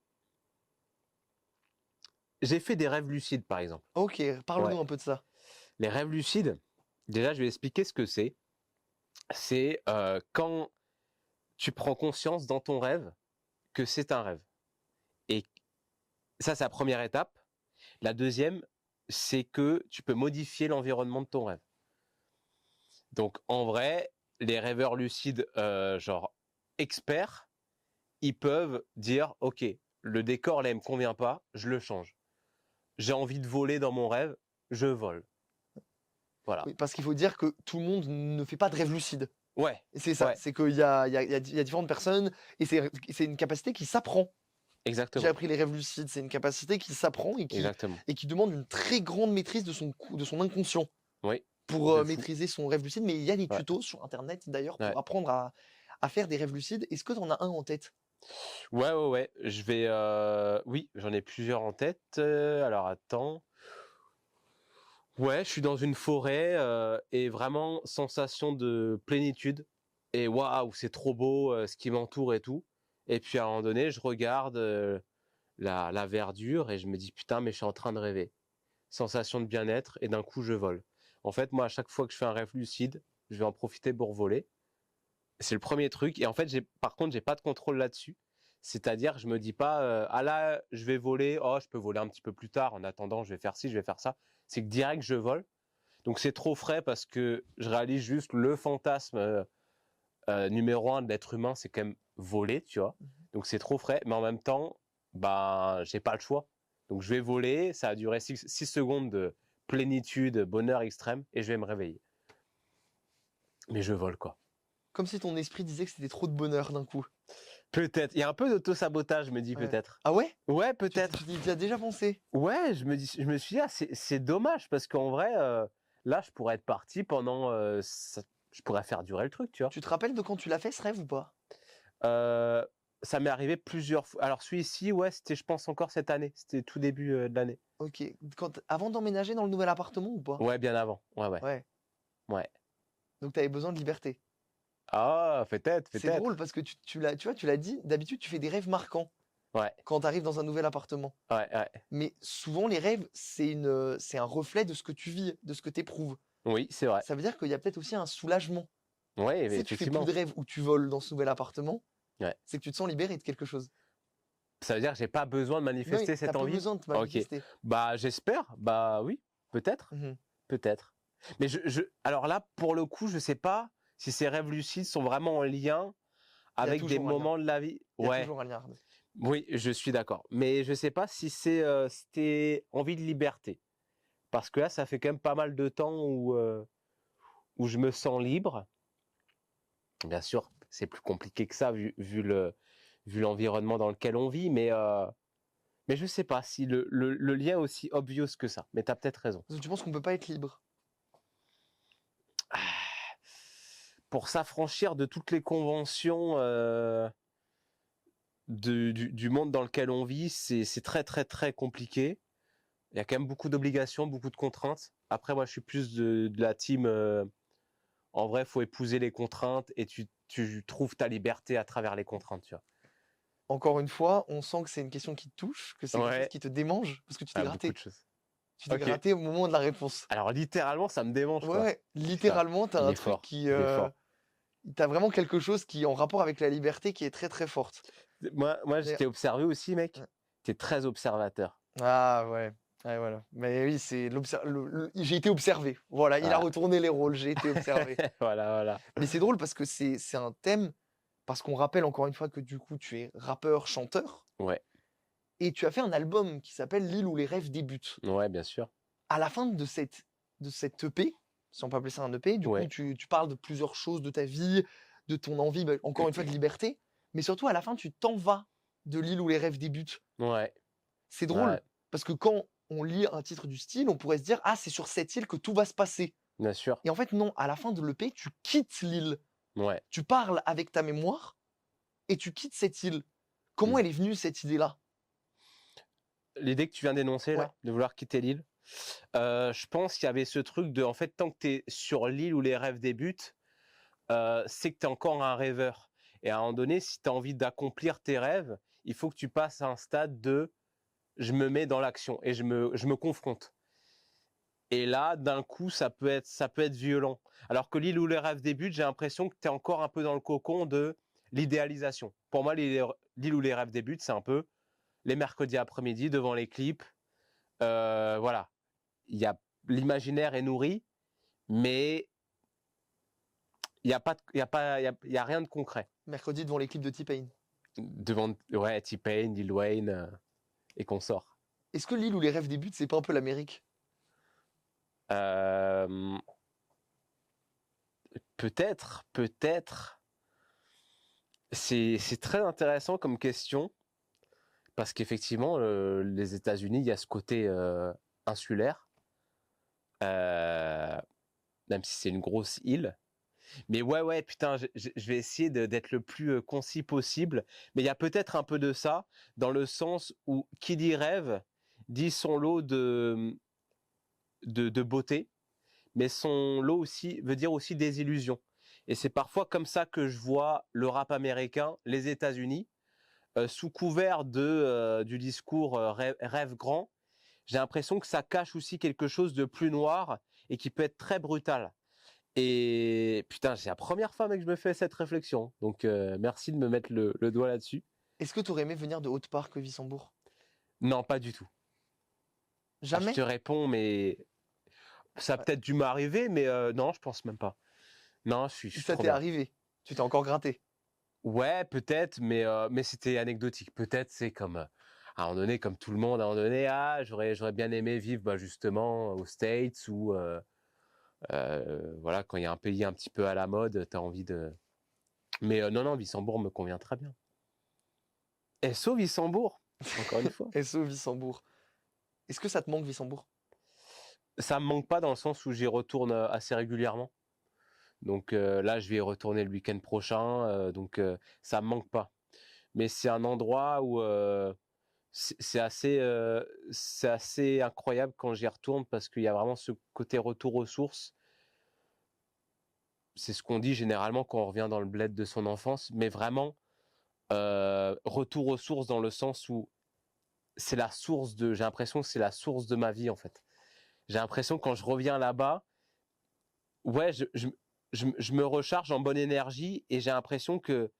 J'ai fait des rêves lucides, par exemple. Ok, parle-nous Ouais. un peu de ça. Les rêves lucides, déjà, je vais expliquer ce que c'est. C'est quand tu prends conscience dans ton rêve que c'est un rêve. Et ça, c'est la première étape. La deuxième, c'est que tu peux modifier l'environnement de ton rêve. Donc, en vrai, les rêveurs lucides, genre experts, ils peuvent dire, OK, le décor, là, il me convient pas, je le change. J'ai envie de voler dans mon rêve, je vole. Voilà. Oui, parce qu'il faut dire que tout le monde ne fait pas de rêve lucide. Ouais, Et c'est ça, ouais, c'est qu'il y a différentes personnes et c'est une capacité qui s'apprend. J'ai exactement, appris les rêves lucides, c'est une capacité qui s'apprend exactement. et qui demande une très grande maîtrise de son inconscient Oui, pour de fou. maîtriser son rêve lucide. Mais il y a des Ouais, tutos sur Internet d'ailleurs ouais. pour apprendre à faire des rêves lucides. Est-ce que tu en as un en tête? Ouais, ouais, ouais. Je vais. Oui, j'en ai plusieurs en tête. Alors attends. Ouais, je suis dans une forêt et vraiment sensation de plénitude. Et waouh, c'est trop beau ce qui m'entoure et tout. Et puis à un moment donné, je regarde la verdure et je me dis putain, mais je suis en train de rêver. Sensation de bien-être et d'un coup, je vole. En fait, moi, à chaque fois que je fais un rêve lucide, je vais en profiter pour voler. C'est le premier truc. Et en fait, par contre, j'ai pas de contrôle là-dessus. C'est-à-dire, je me dis pas, ah là, je vais voler, oh, je peux voler un petit peu plus tard, en attendant, je vais faire ci, je vais faire ça. C'est que direct, je vole. Donc, c'est trop frais parce que je réalise juste le fantasme numéro 1 de l'être humain, c'est quand même voler, tu vois. Donc, c'est trop frais. Mais en même temps, bah, j'ai pas le choix. Donc, je vais voler. Ça a duré 6 secondes de plénitude, bonheur extrême, et je vais me réveiller. Mais je vole, quoi. Comme si ton esprit disait que c'était trop de bonheur d'un coup. Peut-être. Il y a un peu d'auto-sabotage, je me dis Ouais. peut-être. Ah ouais? Ouais, Tu peut-être. y as déjà pensé? Ouais, je me suis dit, ah, c'est dommage parce qu'en vrai, là, je pourrais être parti pendant. Je pourrais faire durer le truc, tu vois. Tu te rappelles de quand tu l'as fait ce rêve ou pas? Euh, Ça m'est arrivé plusieurs fois. Alors, celui-ci, ouais, c'était, je pense, encore cette année. C'était tout début de l'année. Ok. Avant d'emménager dans le nouvel appartement ou pas? Ouais, bien avant. Ouais, ouais. Ouais. Ouais. Donc tu avais besoin de liberté. Ah, peut-être, C'est drôle peut-être. parce que tu vois, tu l'as dit, d'habitude tu fais des rêves marquants Ouais, quand tu arrives dans un nouvel appartement. ouais, ouais. Mais souvent les rêves, c'est un reflet de ce que tu vis, de ce que tu éprouves. Oui, c'est vrai. Ça veut dire qu'il y a peut-être aussi un soulagement. Ouais, Si tu fais plus effectivement. de rêves où tu voles dans ce nouvel appartement, Ouais. c'est que tu te sens libéré de quelque chose. Ça veut dire que j'ai pas besoin de Non, manifester t'as cette pas envie. besoin de te Ok. manifester. Bah, j'espère. Bah, oui, peut-être. Mhm. Peut-être. Mais alors là, pour le coup, je sais pas si ces rêves lucides sont vraiment en lien Il y a avec des toujours un lien. moments de la vie. Il y a Ouais, toujours un lien, Arnaud. oui, je suis d'accord. Mais je sais pas si c'était envie de liberté. Parce que là, ça fait quand même pas mal de temps où je me sens libre. Bien sûr, c'est plus compliqué que ça vu l'environnement dans lequel on vit, mais je sais pas si le lien est aussi obvious que ça. Mais tu as peut-être raison. Parce que tu penses qu'on peut pas être libre. Pour s'affranchir de toutes les conventions du monde dans lequel on vit, c'est très très très compliqué. Il y a quand même beaucoup d'obligations, beaucoup de contraintes. Après, moi, je suis plus de la team en vrai, faut épouser les contraintes et tu trouves ta liberté à travers les contraintes, tu vois. Encore une fois, on sent que c'est une question qui te touche, que c'est quelque chose Ouais, qui te démange, parce que tu t'es à beaucoup gratté. de choses. Tu t'es Ok. gratté au moment de la réponse. Alors littéralement, ça me démange, Ouais, quoi. ouais, C'est ça. littéralement, t'as Il un est truc fort. qui, Il est fort. t'as vraiment quelque chose qui est en rapport avec la liberté qui est très très forte. Moi, je D'ailleurs- t'ai observé aussi, mec. Ouais. T'es très observateur. Ah ouais, ouais, voilà. Mais oui, j'ai été observé. Voilà, il a Voilà. retourné les rôles, j'ai été observé. Voilà, voilà. Mais c'est drôle parce que c'est un thème, parce qu'on rappelle encore une fois que du coup, tu es rappeur, chanteur, Ouais, et tu as fait un album qui s'appelle L'île où les rêves débutent. ouais, bien sûr. À la fin de cette EP, si on peut appeler ça un EP, du coup, Ouais, tu parles de plusieurs choses de ta vie, de ton envie, bah, encore une fois, de liberté, mais surtout à la fin, tu t'en vas de l'île où les rêves débutent. ouais, C'est drôle, ouais, parce que quand on lit un titre du style, on pourrait se dire, ah, c'est sur cette île que tout va se passer. bien sûr. Et en fait, non, à la fin de l'EP, tu quittes l'île. Ouais. Tu parles avec ta mémoire et tu quittes cette île. Comment Mm. elle est venue, cette idée-là? L'idée que tu viens d'énoncer, Ouais, là, de vouloir quitter l'île, je pense qu'il y avait ce truc de, en fait, tant que tu es sur l'île où les rêves débutent, c'est que tu es encore un rêveur. Et à un moment donné, si tu as envie d'accomplir tes rêves, il faut que tu passes à un stade de je me mets dans l'action et je me confronte. Et là, d'un coup, ça peut être violent. Alors que l'île où les rêves débutent, j'ai l'impression que tu es encore un peu dans le cocon de l'idéalisation. Pour moi, l'île où les rêves débutent, c'est un peu les mercredis après-midi devant les clips. Voilà. L'imaginaire est nourri, mais il n'y a, pas de- il y a, pas, il y a rien de concret. mercredi devant les clips de T-Pain. Devant ouais, T-Pain, Lil Wayne et consorts. Est-ce que l'île où les rêves débutent, c'est pas un peu l'Amérique? Euh, peut-être. C'est très intéressant comme question parce qu'effectivement, les États-Unis, il y a ce côté insulaire, euh, même si c'est une grosse île. Mais ouais, putain, je vais essayer d'être le plus concis possible. Mais il y a peut-être un peu de ça, dans le sens où qui dit rêve dit son lot de beauté, mais son lot aussi veut dire aussi des illusions. Et c'est parfois comme ça que je vois le rap américain, les États-Unis, sous couvert du discours rêve grand. J'ai l'impression que ça cache aussi quelque chose de plus noir et qui peut être très brutal. Et putain, c'est la première fois mec, que je me fais cette réflexion. Donc merci de me mettre le doigt là-dessus. Est-ce que tu aurais aimé venir de Haute-Parc, Wissembourg? Non, pas du tout. Ah, je te Jamais? réponds, mais ça a Ouais. peut-être dû m'arriver, mais non, je pense même pas. Non, je suis Ça trop t'est bien. arrivé. Tu t'es encore gratté. Ouais, peut-être, mais c'était anecdotique. Peut-être c'est comme, à un moment donné, comme tout le monde, à un moment donné, ah, j'aurais bien aimé vivre bah, justement aux States ou voilà, quand il y a un pays un petit peu à la mode, tu as envie de. Mais non, Wissembourg me convient très bien. SO Wissembourg, encore une fois. SO Wissembourg. Est-ce que ça te manque, Wissembourg? Ça me manque pas dans le sens où j'y retourne assez régulièrement. Donc là, je vais y retourner le week-end prochain, donc ça me manque pas. Mais c'est un endroit où c'est assez incroyable quand j'y retourne parce qu'il y a vraiment ce côté retour aux sources. C'est ce qu'on dit généralement quand on revient dans le bled de son enfance, mais vraiment retour aux sources dans le sens où j'ai l'impression que c'est la source de ma vie en fait. J'ai l'impression que quand je reviens là-bas, ouais, je me recharge en bonne énergie et j'ai l'impression que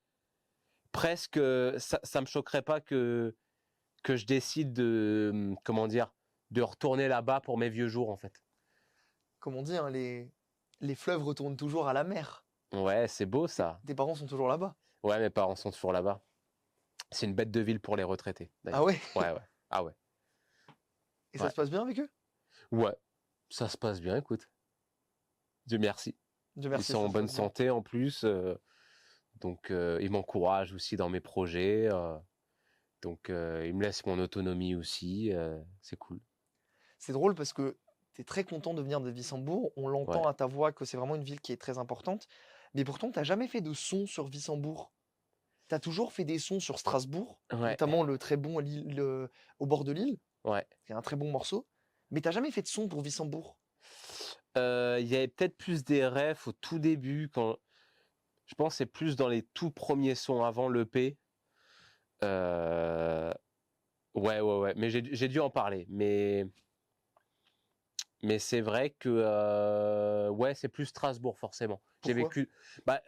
presque ça me choquerait pas que je décide de comment dire de retourner là-bas pour mes vieux jours en fait. Comme on dit, hein, les fleuves retournent toujours à la mer. Ouais, c'est beau Tes, ça. tes parents sont toujours là-bas. Ouais, mes parents sont toujours là-bas. C'est une bête de ville pour les retraités Ah d'ailleurs. ouais? Ouais. Ah ouais. Et ça Ouais. se passe bien avec eux? Ouais. Ça se passe bien, écoute. Dieu merci. Dieu Ils merci, sont ça en se bonne passe bien. santé en plus, donc ils m'encouragent aussi dans mes projets. Donc ils me laissent mon autonomie aussi. C'est cool. C'est drôle parce que tu es très content de venir de Wissembourg. On Ouais. l'entend à ta voix que c'est vraiment une ville qui est très importante. Mais pourtant, tu jamais fait de son sur Wissembourg. Tu as toujours fait des sons sur Strasbourg, Ouais. notamment le très bon Au bord de l'île, Ouais. qui est un très bon morceau. Mais t'as jamais fait de son pour Wissembourg. Il y avait peut-être plus des refs au tout début, quand je pense que c'est plus dans les tout premiers sons avant l'EP. Euh, ouais, mais j'ai dû en parler. Mais c'est vrai que ouais, c'est plus Strasbourg forcément. J'ai Pourquoi? vécu. Bah,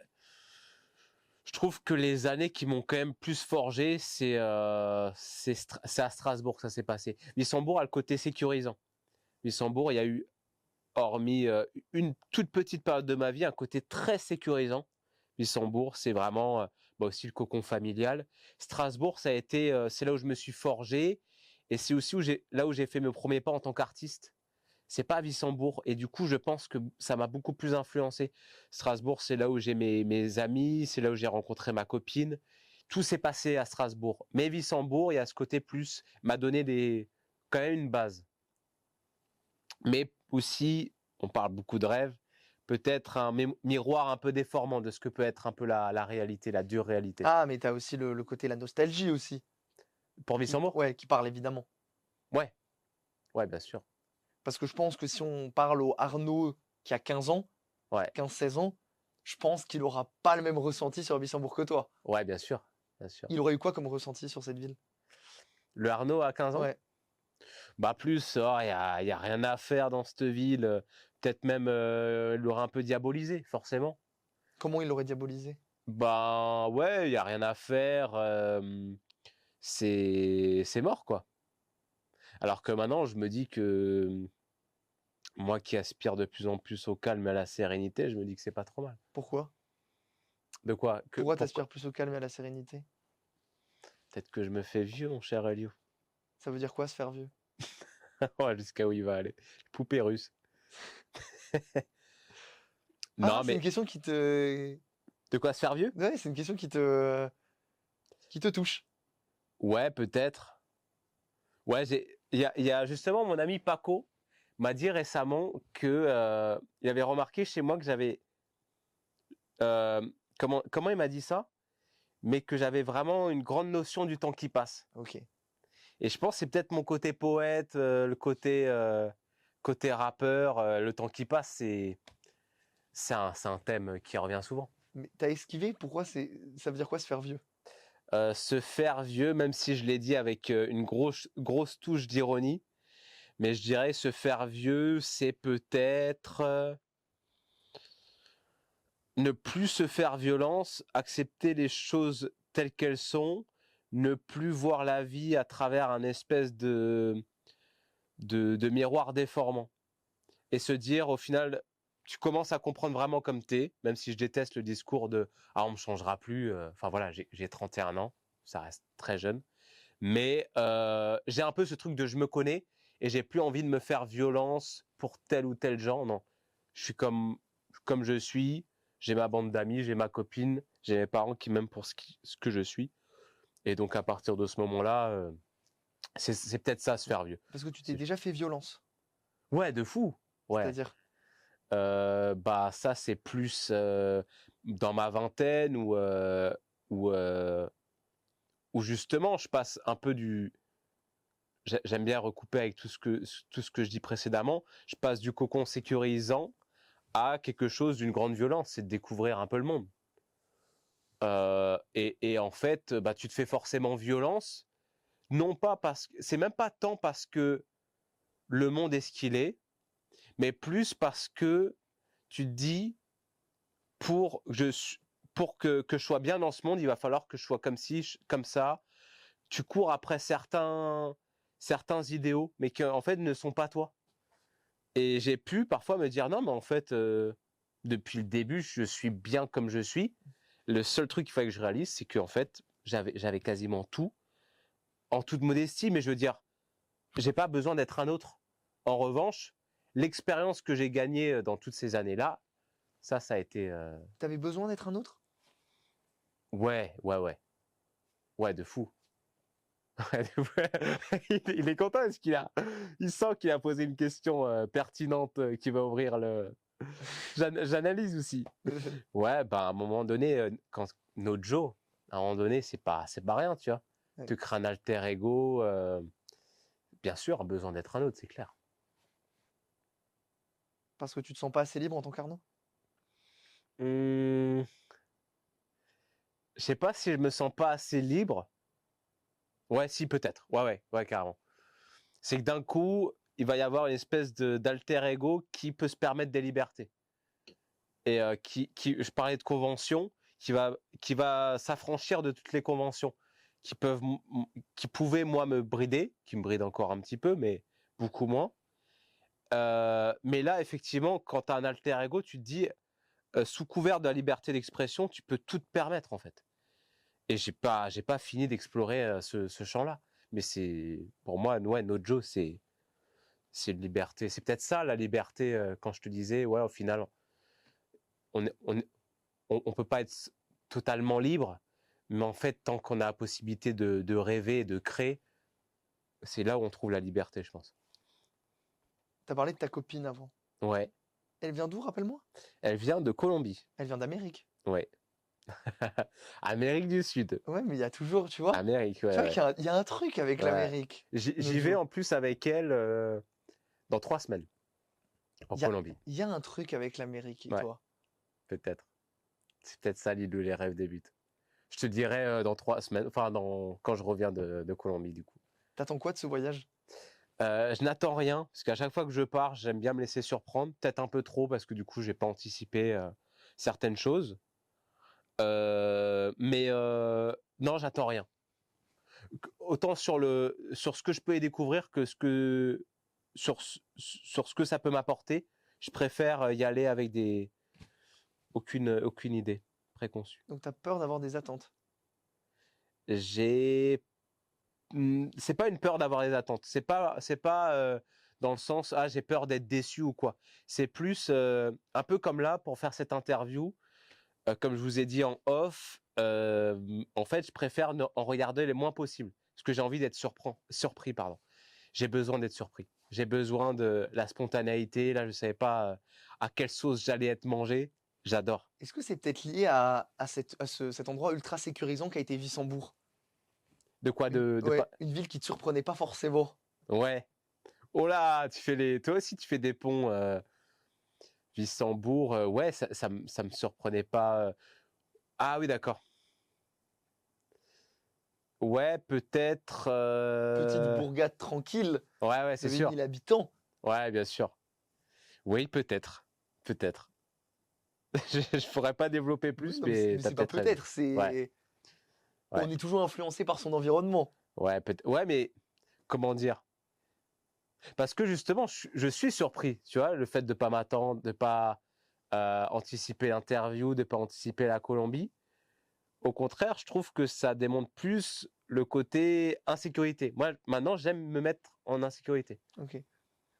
je trouve que les années qui m'ont quand même plus forgé, c'est à Strasbourg que ça s'est passé. Wissembourg a le côté sécurisant. Wissembourg, il y a eu, hormis une toute petite période de ma vie, un côté très sécurisant. Wissembourg, c'est vraiment bah aussi le cocon familial. Strasbourg, ça a été, c'est là où je me suis forgé, et c'est aussi là où j'ai fait mes premiers pas en tant qu'artiste. C'est pas à Wissembourg, et du coup, je pense que ça m'a beaucoup plus influencé. Strasbourg, c'est là où j'ai mes amis, c'est là où j'ai rencontré ma copine. Tout s'est passé à Strasbourg. Mais Wissembourg, il y a ce côté plus, m'a donné quand même une base. Mais aussi, on parle beaucoup de rêve, peut-être un miroir un peu déformant de ce que peut être un peu la réalité, la dure réalité. Ah, mais t'as aussi le côté, la nostalgie aussi, Pour Wissembourg? ouais, qui parle évidemment. Ouais, ouais, bien sûr. Parce que je pense que si on parle au Arnaud qui a 15 ans, Ouais, 15-16 ans, je pense qu'il aura pas le même ressenti sur Wissembourg que toi. ouais, bien sûr, bien sûr. Il aurait eu quoi comme ressenti sur cette ville? Le Arnaud à 15 ans? Ouais. Bah plus, y a rien à faire dans cette ville. Peut-être même il l'aurait un peu diabolisé, forcément. Comment il l'aurait diabolisé? Ben ouais, il y a rien à faire. C'est mort, quoi. Alors que maintenant, je me dis que moi qui aspire de plus en plus au calme et à la sérénité, je me dis que c'est pas trop mal. Pourquoi? De quoi? Pourquoi Pourquoi? t'aspires plus au calme et à la sérénité? Peut-être que je me fais vieux, mon cher Elio. Ça veut dire quoi se faire vieux? Ouais, jusqu'à où il va aller. Poupée russe. Ah, Non, c'est une mais question qui te... de quoi se faire vieux? Ouais, c'est une question qui te touche. Ouais, peut-être. Ouais, il y a justement mon ami Paco m'a dit récemment que il avait remarqué chez moi que j'avais euh, comment il m'a dit ça? Mais que j'avais vraiment une grande notion du temps qui passe. Ok. Et je pense que c'est peut-être mon côté poète, le côté rappeur, le temps qui passe, c'est un thème qui revient souvent. Mais t'as esquivé, pourquoi ça veut dire quoi se faire vieux? Se faire vieux, même si je l'ai dit avec une grosse touche d'ironie, mais je dirais se faire vieux, c'est peut-être ne plus se faire violence, accepter les choses telles qu'elles sont, ne plus voir la vie à travers un espèce de miroir déformant. Et se dire, au final, tu commences à comprendre vraiment comme t'es, même si je déteste le discours de ah, on me changera plus. Enfin voilà, j'ai 31 ans, ça reste très jeune. Mais j'ai un peu ce truc de je me connais et j'ai plus envie de me faire violence pour tel ou tel genre. Non, je suis comme je suis. J'ai ma bande d'amis, j'ai ma copine, j'ai mes parents qui m'aiment pour ce que je suis. Et donc à partir de ce moment-là, c'est peut-être ça, se faire vieux. Parce que tu t'es déjà fait violence. Ouais, de fou. Ouais. C'est-à-dire, Bah ça c'est plus dans ma vingtaine où, euh, où justement je passe un peu j'aime bien recouper avec tout ce que je dis précédemment, je passe du cocon sécurisant à quelque chose d'une grande violence, c'est de découvrir un peu le monde. Et en fait, bah, tu te fais forcément violence, non pas parce que, c'est même pas tant parce que le monde est ce qu'il est, mais plus parce que tu te dis, pour que je sois bien dans ce monde, il va falloir que je sois comme ci, comme ça. Tu cours après certains idéaux, mais qui en fait ne sont pas toi. Et j'ai pu parfois me dire non, mais en fait, depuis le début, je suis bien comme je suis. Le seul truc qu'il fallait que je réalise, c'est qu'en fait, j'avais quasiment tout, en toute modestie, mais je veux dire, j'ai pas besoin d'être un autre. En revanche, l'expérience que j'ai gagnée dans toutes ces années-là, ça a été t'avais besoin d'être un autre? ouais, ouais, de fou. Il est content parce il sent qu'il a posé une question pertinente qui va ouvrir le. J'analyse aussi. Ouais, bah à un moment donné, quand notre Joe, à un moment donné, c'est pas rien, tu vois. Ouais. Te crée un alter ego, bien sûr, besoin d'être un autre, c'est clair. Parce que tu te sens pas assez libre en tant qu'Arnaud? Je sais pas si je me sens pas assez libre. Ouais, si, peut-être. Ouais, carrément. C'est que d'un coup, il va y avoir une espèce d'alter ego qui peut se permettre des libertés. Et je parlais de convention, qui va s'affranchir de toutes les conventions qui pouvaient, moi, me brider, qui me brident encore un petit peu, mais beaucoup moins. Mais là, effectivement, quand tu as un alter ego, tu te dis, sous couvert de la liberté d'expression, tu peux tout te permettre, en fait. Et j'ai pas fini d'explorer ce champ-là. Mais pour moi, ouais, Nojo, c'est une liberté. C'est peut-être ça, la liberté, quand je te disais, ouais, au final, on est- on est- on peut pas être totalement libre, mais en fait, tant qu'on a la possibilité de rêver et de créer, c'est là où on trouve la liberté, je pense. Tu as parlé de ta copine avant. Ouais. Elle vient d'où, rappelle-moi? Elle vient de Colombie. Elle vient d'Amérique. Ouais. Amérique du Sud. Ouais, mais il y a toujours, tu vois, Amérique, ouais, tu vois ouais. qu'il y a un truc avec Ouais. l'Amérique, J'y vais Nojo. en plus avec elle dans 3 semaines en Il y a, Colombie. il y a un truc avec l'Amérique et Ouais, toi. peut-être. C'est peut-être ça l'île où les rêves débutent. Je te dirai dans 3 semaines, enfin quand je reviens de Colombie du coup. T'attends quoi de ce voyage? Je n'attends rien, parce qu'à chaque fois que je pars, j'aime bien me laisser surprendre, peut-être un peu trop, parce que du coup, j'ai pas anticipé certaines choses. Mais non, j'attends rien. Autant sur ce que je peux y découvrir que sur ce que ça peut m'apporter, je préfère y aller avec aucune idée préconçue. Donc t'as peur d'avoir des attentes. J'ai c'est pas une peur d'avoir des attentes. C'est pas dans le sens j'ai peur d'être déçu ou quoi. C'est plus un peu comme là pour faire cette interview, comme je vous ai dit en off. En fait, je préfère en regarder le moins possible parce que j'ai envie d'être surpris, pardon. J'ai besoin d'être surpris. J'ai besoin de la spontanéité. Là, je savais pas à quelle sauce j'allais être mangé. J'adore. Est-ce que c'est peut-être lié à cet endroit ultra sécurisant qu'a été Wissembourg? De quoi de Ouais, pas. une ville qui te surprenait pas forcément. Ouais. Oh là, toi aussi tu fais des ponts. Wissembourg, ouais, ça me surprenait pas. Ah oui, d'accord. Ouais, peut-être. Petite bourgade tranquille Ouais, de c'est 8 sûr. 000 habitants. Ouais, bien sûr. Oui, peut-être. Peut-être. Je pourrais pas développer Oui, plus, non, mais mais t'as c'est pas peut-être raison. peut-être, Ouais, c'est. ouais, On est toujours influencé par son environnement. ouais, peut-être. Ouais, mais comment dire? Parce que justement, je suis surpris, tu vois, le fait de pas m'attendre, de pas anticiper l'interview, de pas anticiper la Colombie. Au contraire, je trouve que ça démontre plus le côté insécurité. Moi, maintenant, j'aime me mettre en insécurité. Ok.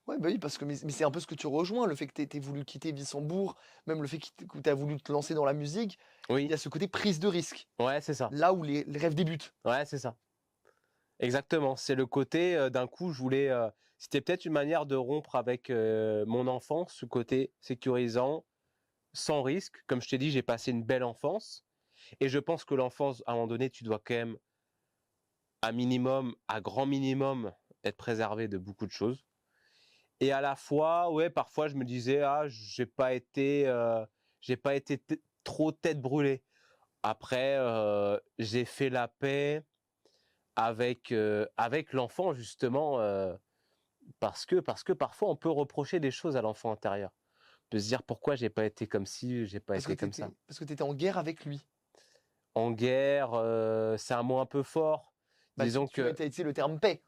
Ouais, bah oui, parce que mais c'est un peu ce que tu rejoins, le fait que tu voulu quitter Wissembourg, même le fait que tu as voulu te lancer dans la musique, il y Oui, a ce côté prise de risque, ouais, c'est ça. là où les rêves débutent. Ouais, c'est ça. Exactement. C'est le côté, d'un coup, je voulais. C'était peut-être une manière de rompre avec mon enfance, ce côté sécurisant, sans risque. Comme je t'ai dit, j'ai passé une belle enfance. Et je pense que l'enfance, à un moment donné, tu dois quand même, à minimum, à grand minimum, être préservé de beaucoup de choses. Et à la fois, ouais, parfois je me disais, j'ai pas été trop tête brûlée. Après, j'ai fait la paix avec l'enfant justement, parce que parfois on peut reprocher des choses à l'enfant intérieur. On peut se dire pourquoi j'ai pas été comme ci, j'ai pas été comme ça. Parce que t'étais en guerre avec lui. En guerre, c'est un mot un peu fort. Bah, Disons tu as que, utilisé le terme paix.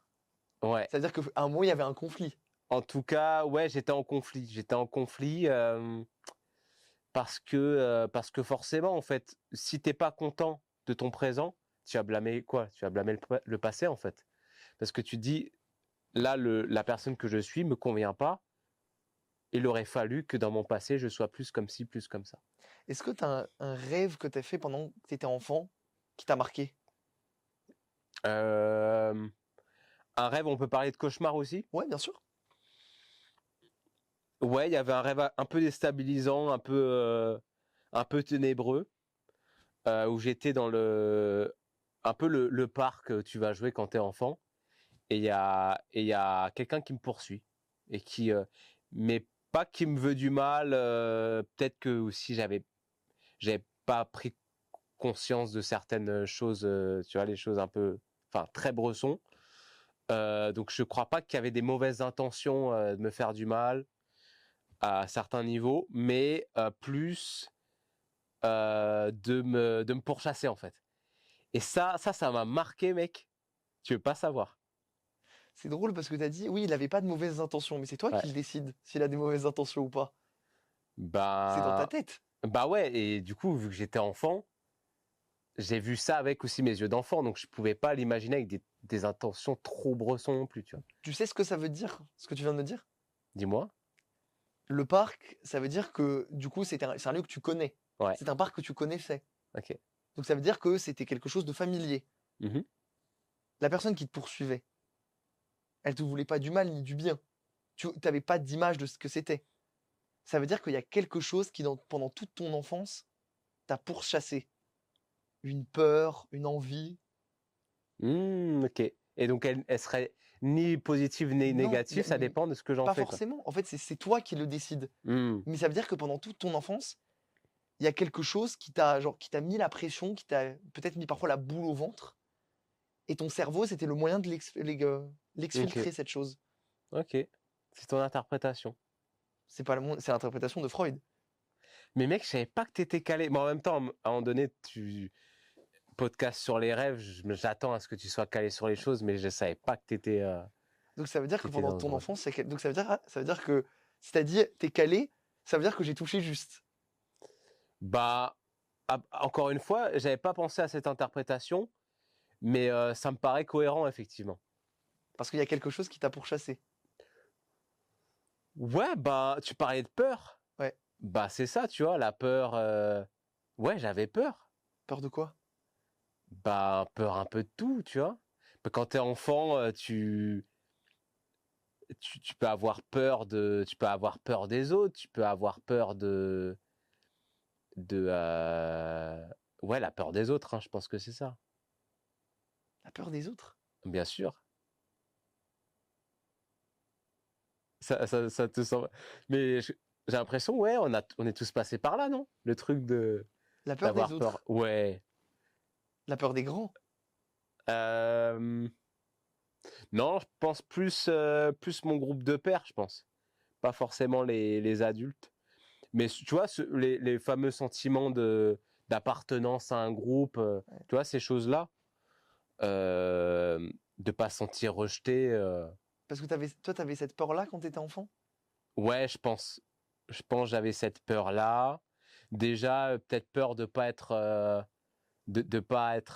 ouais. C'est-à-dire qu'à un moment, il y avait un conflit. En tout cas, ouais, j'étais en conflit. J'étais en conflit. Parce que forcément, en fait, si t'es pas content de ton présent, tu vas blâmer quoi? Tu vas blâmer le passé, en fait. Parce que tu te dis, là, la personne que je suis me convient pas. Il aurait fallu que dans mon passé, je sois plus comme ci, plus comme ça. Est-ce que tu as un rêve que tu as fait pendant que tu étais enfant qui t'a marqué? Euh, un rêve, on peut parler de cauchemar aussi. Ouais, bien sûr. Ouais, il y avait un rêve un peu déstabilisant, un peu ténébreux, où j'étais dans un peu le parc où tu vas jouer quand t'es enfant. Et il y a quelqu'un qui me poursuit et qui, mais pas qu'il me veut du mal, peut-être que aussi j'avais pas pris conscience de certaines choses, tu vois, les choses un peu, enfin très bresson. Donc je crois pas qu'il y avait des mauvaises intentions de me faire du mal à certains niveaux, mais plus de me pourchasser en fait. Et ça m'a marqué, mec. Tu veux pas savoir. C'est drôle parce que tu as dit, oui, il avait pas de mauvaises intentions, mais c'est toi Ouais. qui le décides s'il a des mauvaises intentions ou pas. C'est dans ta Bah, tête. bah ouais. Et du coup, vu que j'étais enfant, j'ai vu ça avec aussi mes yeux d'enfant, donc je pouvais pas l'imaginer avec des intentions trop bressons non plus, tu vois. Tu sais ce que ça veut dire, ce que tu viens de me dire? Dis-moi. Le parc, ça veut dire que du coup, c'est un lieu que tu connais. Ouais. C'est un parc que tu connaissais. Ok. Donc ça veut dire que c'était quelque chose de familier. Mhm. La personne qui te poursuivait, elle te voulait pas du mal ni du bien. Tu n'avais pas d'image de ce que c'était. Ça veut dire qu'il y a quelque chose qui, pendant toute ton enfance, t'a pourchassé. Une peur, une envie. Ok. Et donc elle serait ni positive ni Non, négative, ça dépend de ce que j'en pas fais, quoi. forcément. En fait, c'est toi qui le décides. Hmm. Mais ça veut dire que pendant toute ton enfance, il y a quelque chose qui t'a mis la pression, qui t'a peut-être mis parfois la boule au ventre. Et ton cerveau, c'était le moyen de Ok. l'exfiltrer, cette chose. Ok. C'est ton interprétation. C'est l'interprétation de Freud. Mais mec, je savais pas que t'étais calé. Mais en même temps, à un moment donné, podcast sur les rêves, j'attends à ce que tu sois calé sur les choses, mais je savais pas que t'étais Donc ça veut dire que pendant dans ce ton domaine. enfance, donc ça veut dire que si t'as dit t'es calé, ça veut dire que j'ai touché juste. Bah, encore une fois, j'avais pas pensé à cette interprétation, mais ça me paraît cohérent, effectivement. Parce qu'il y a quelque chose qui t'a pourchassé. Ouais, bah, tu parlais de peur. Ouais. Bah, c'est ça, tu vois, la peur. Ouais, j'avais peur. Peur de quoi? Bah, peur un peu de tout, tu vois. Bah, quand t'es enfant, tu peux avoir peur tu peux avoir peur des autres, tu peux avoir peur de, ouais, la peur des autres, hein, je pense que c'est ça. La peur des autres? Bien sûr. Ça te semble. Mais j'ai l'impression, ouais, on est tous passés par là, non? Le truc La peur des d'avoir peur. autres? Ouais. La peur des grands? Euh, Non, je pense plus mon groupe de pères, je pense. Pas forcément les adultes. Mais tu vois, les fameux sentiments d'appartenance à un groupe, Ouais. tu vois, ces choses-là, de pas se sentir rejeté. Parce que toi, t'avais cette peur-là quand t'étais enfant? Ouais, je pense. Je pense que j'avais cette peur-là. Déjà, peut-être peur de pas être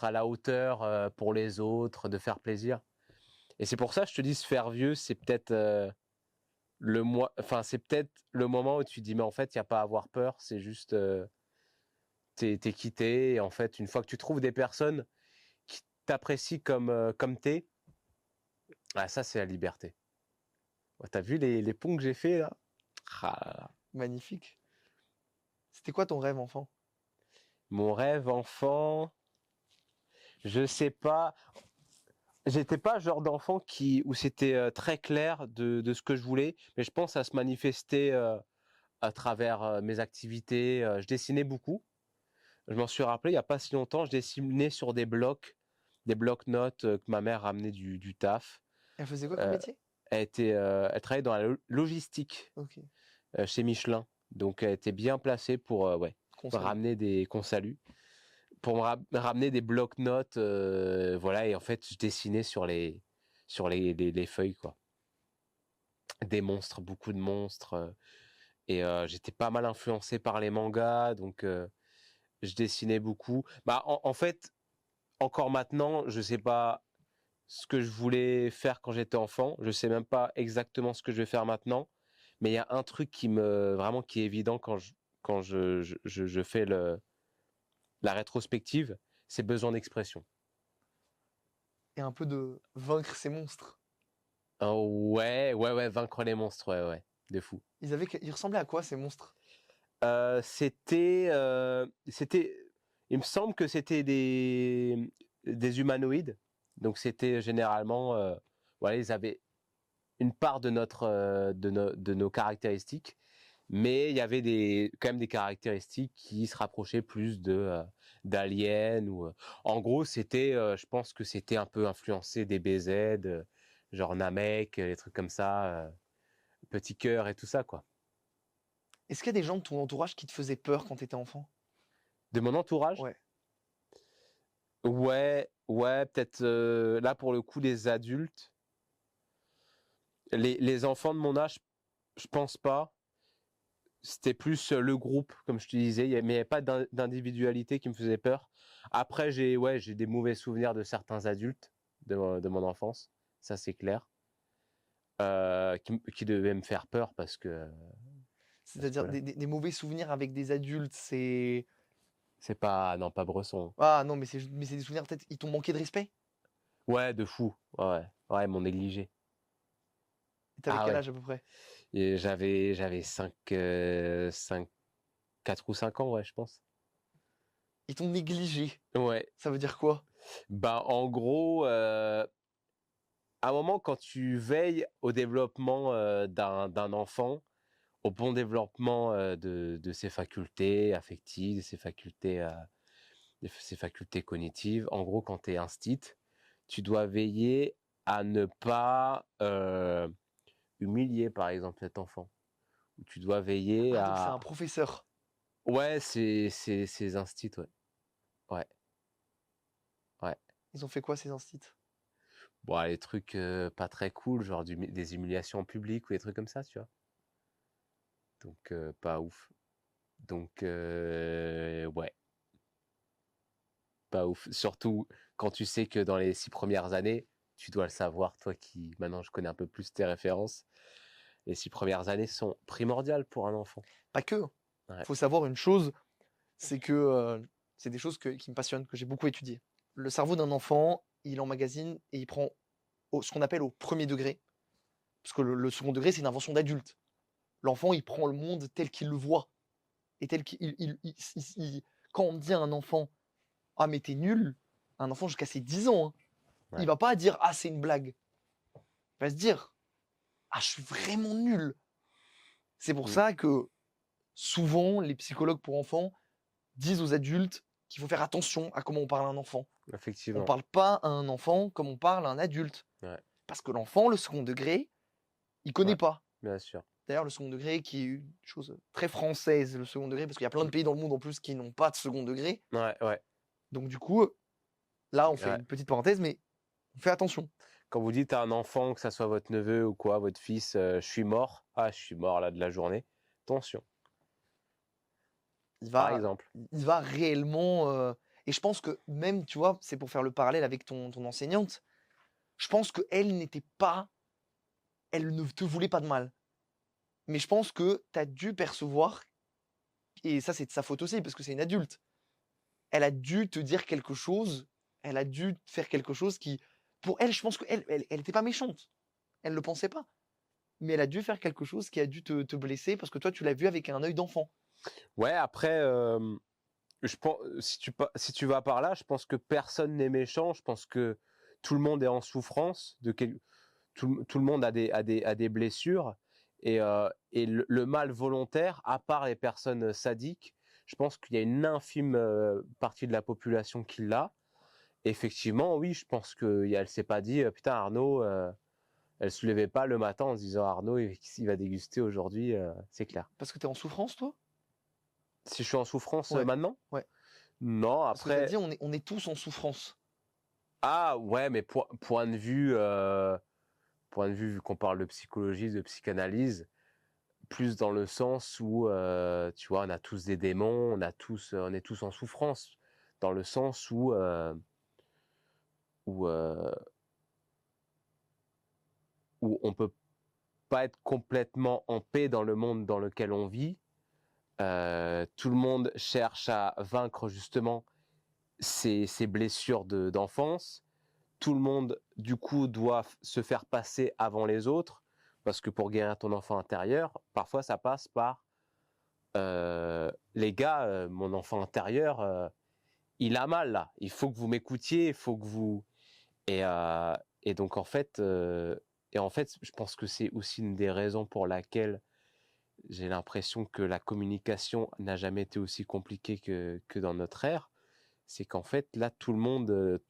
à la hauteur pour les autres, de faire plaisir. Et c'est pour ça que je te dis, se faire vieux, c'est peut-être c'est peut-être le moment où tu te dis, mais en fait, il n'y a pas à avoir peur, c'est juste, t'es quitté. Et en fait, une fois que tu trouves des personnes qui t'apprécient comme t'es, ah, ça, c'est la liberté. Ouais, t'as vu les ponts que j'ai fait là? Ah là là. Magnifique. C'était quoi ton rêve enfant? Mon rêve enfant, je sais pas. J'étais pas le genre d'enfant où c'était très clair de ce que je voulais, mais je pense à se manifester à travers mes activités. Je dessinais beaucoup. Je m'en suis rappelé il n'y a pas si longtemps, je dessinais sur des blocs-notes que ma mère ramenait du taf. Elle faisait quoi comme Euh, métier? elle travaillait dans la logistique Ok. chez Michelin. Donc elle était bien placée pour ouais, Qu'on salue. ramener qu'on salue. Pour ramener des blocs-notes, voilà, et en fait, je dessinais sur les feuilles, quoi. Des monstres, beaucoup de monstres. Et j'étais pas mal influencé par les mangas, donc je dessinais beaucoup. Bah, en fait, encore maintenant, je sais pas ce que je voulais faire quand j'étais enfant. Je sais même pas exactement ce que je vais faire maintenant. Mais il y a un truc vraiment qui est évident quand je fais la rétrospective, c'est besoin d'expression. Et un peu de vaincre ces monstres. Ouais, ouais, ouais, vaincre les monstres, ouais, ouais, de fou. Ils ressemblaient à quoi ces monstres? C'était, il me semble que c'était des humanoïdes. Donc c'était généralement, voilà, ils avaient une part de nos caractéristiques. mais il y avait quand même des caractéristiques qui se rapprochaient plus d'Alien ou en gros c'était je pense que c'était un peu influencé des BZ, genre Namek, des trucs comme ça, Petit Cœur et tout ça quoi. Est-ce qu'il y a des gens de ton entourage qui te faisaient peur quand tu étais enfant? De mon entourage? Ouais. Ouais, peut-être là pour le coup des adultes. Les enfants de mon âge, je pense pas. C'était plus le groupe, comme je te disais, mais il n'y avait pas d'individualité qui me faisait peur. Après, j'ai des mauvais souvenirs de certains adultes de mon enfance, ça c'est clair, qui devaient me faire peur parce que C'est-à-dire voilà. des mauvais souvenirs avec des adultes, c'est... C'est pas, non, pas Bresson. Ah non, mais c'est des souvenirs peut-être, ils t'ont manqué de respect? Ouais, de fou. Ouais, ils m'ont négligé. Et t'avais Ah quel ouais. âge à peu près? Et j'avais 4 ou 5 ans, ouais, je pense. Ils t'ont négligé. Ouais. Ça veut dire quoi? Bah, en gros, à un moment, quand tu veilles au développement d'un enfant, au bon développement de ses facultés affectives, de ses facultés cognitives, en gros, quand tu es instit, tu dois veiller à ne pas humilier, par exemple, cet enfant. Ou tu dois veiller Ah, donc c'est à... un professeur. Ouais, c'est instits, ouais. Ouais, ouais. Ils ont fait quoi ces instits? Bon, les trucs pas très cool, genre des humiliations en public ou des trucs comme ça, tu vois. Donc, pas ouf. Donc, ouais, pas ouf. Surtout quand tu sais que dans les 6 premières années, tu dois le savoir, toi qui, maintenant, je connais un peu plus tes références. Les 6 premières années sont primordiales pour un enfant. Pas que. Ouais. Faut savoir une chose, c'est que c'est des choses qui me passionnent, que j'ai beaucoup étudiées. Le cerveau d'un enfant, il emmagasine et il prend ce qu'on appelle au premier degré, parce que le second degré, c'est une invention d'adulte. L'enfant, il prend le monde tel qu'il le voit, et tel qu'il... quand on dit à un enfant, ah mais t'es nul, un enfant jusqu'à ses 10 ans, hein, il Ouais. va pas dire, ah c'est une blague. Il va se dire, ah je suis vraiment nul. C'est pour Mm. ça que souvent, les psychologues pour enfants disent aux adultes qu'il faut faire attention à comment on parle à un enfant. On Effectivement. parle pas à un enfant comme on parle à un adulte. Ouais. Parce que l'enfant, le second degré, il connaît Ouais, pas. bien sûr. D'ailleurs, le second degré, qui est une chose très française, le second degré, parce qu'il y a plein de pays dans le monde en plus qui n'ont pas de second degré. Ouais. Donc du coup, là, on fait Ouais. une petite parenthèse, mais on fait attention. Quand vous dites à un enfant, que ça soit votre neveu ou quoi, votre fils, je suis mort. Ah, je suis mort là de la journée. Attention, Il par va, exemple. il va réellement... Et je pense que même, tu vois, c'est pour faire le parallèle avec ton enseignante, je pense qu'elle n'était pas... Elle ne te voulait pas de mal. Mais je pense que tu as dû percevoir, et ça c'est de sa faute aussi, parce que c'est une adulte, elle a dû te dire quelque chose, elle a dû faire quelque chose qui, pour elle, je pense qu'elle elle était pas méchante, elle le pensait pas, mais elle a dû faire quelque chose qui a dû te blesser parce que toi tu l'as vu avec un œil d'enfant. Ouais, après, je pense, si tu vas par là, je pense que personne n'est méchant. Je pense que tout le monde est en souffrance. Tout le monde a des blessures. Et le mal volontaire, à part les personnes sadiques, je pense qu'il y a une infime partie de la population qui l'a. Effectivement, oui, je pense qu'elle s'est pas dit, putain, Arnaud, elle se levait pas le matin en se disant, Arnaud, il va déguster aujourd'hui, c'est clair. Parce que tu es en souffrance, toi? Si je suis en souffrance Ouais, maintenant? ouais. Non, Parce que tu as après, dit on est tous en souffrance. ah ouais, mais point de vue, vu qu'on parle de psychologie, de psychanalyse, plus dans le sens où, tu vois, on a tous des démons, on est tous en souffrance, dans le sens où, euh, où on peut pas être complètement en paix dans le monde dans lequel on vit. Tout le monde cherche à vaincre justement ses blessures d'enfance. Tout le monde, du coup, doit se faire passer avant les autres, parce que pour guérir ton enfant intérieur, parfois ça passe par les gars, mon enfant intérieur, il a mal là. Il faut que vous m'écoutiez, il faut que vous et, euh, et donc en fait, je pense que c'est aussi une des raisons pour laquelle j'ai l'impression que la communication n'a jamais été aussi compliquée que dans notre ère. C'est qu'en fait, là, tout le monde,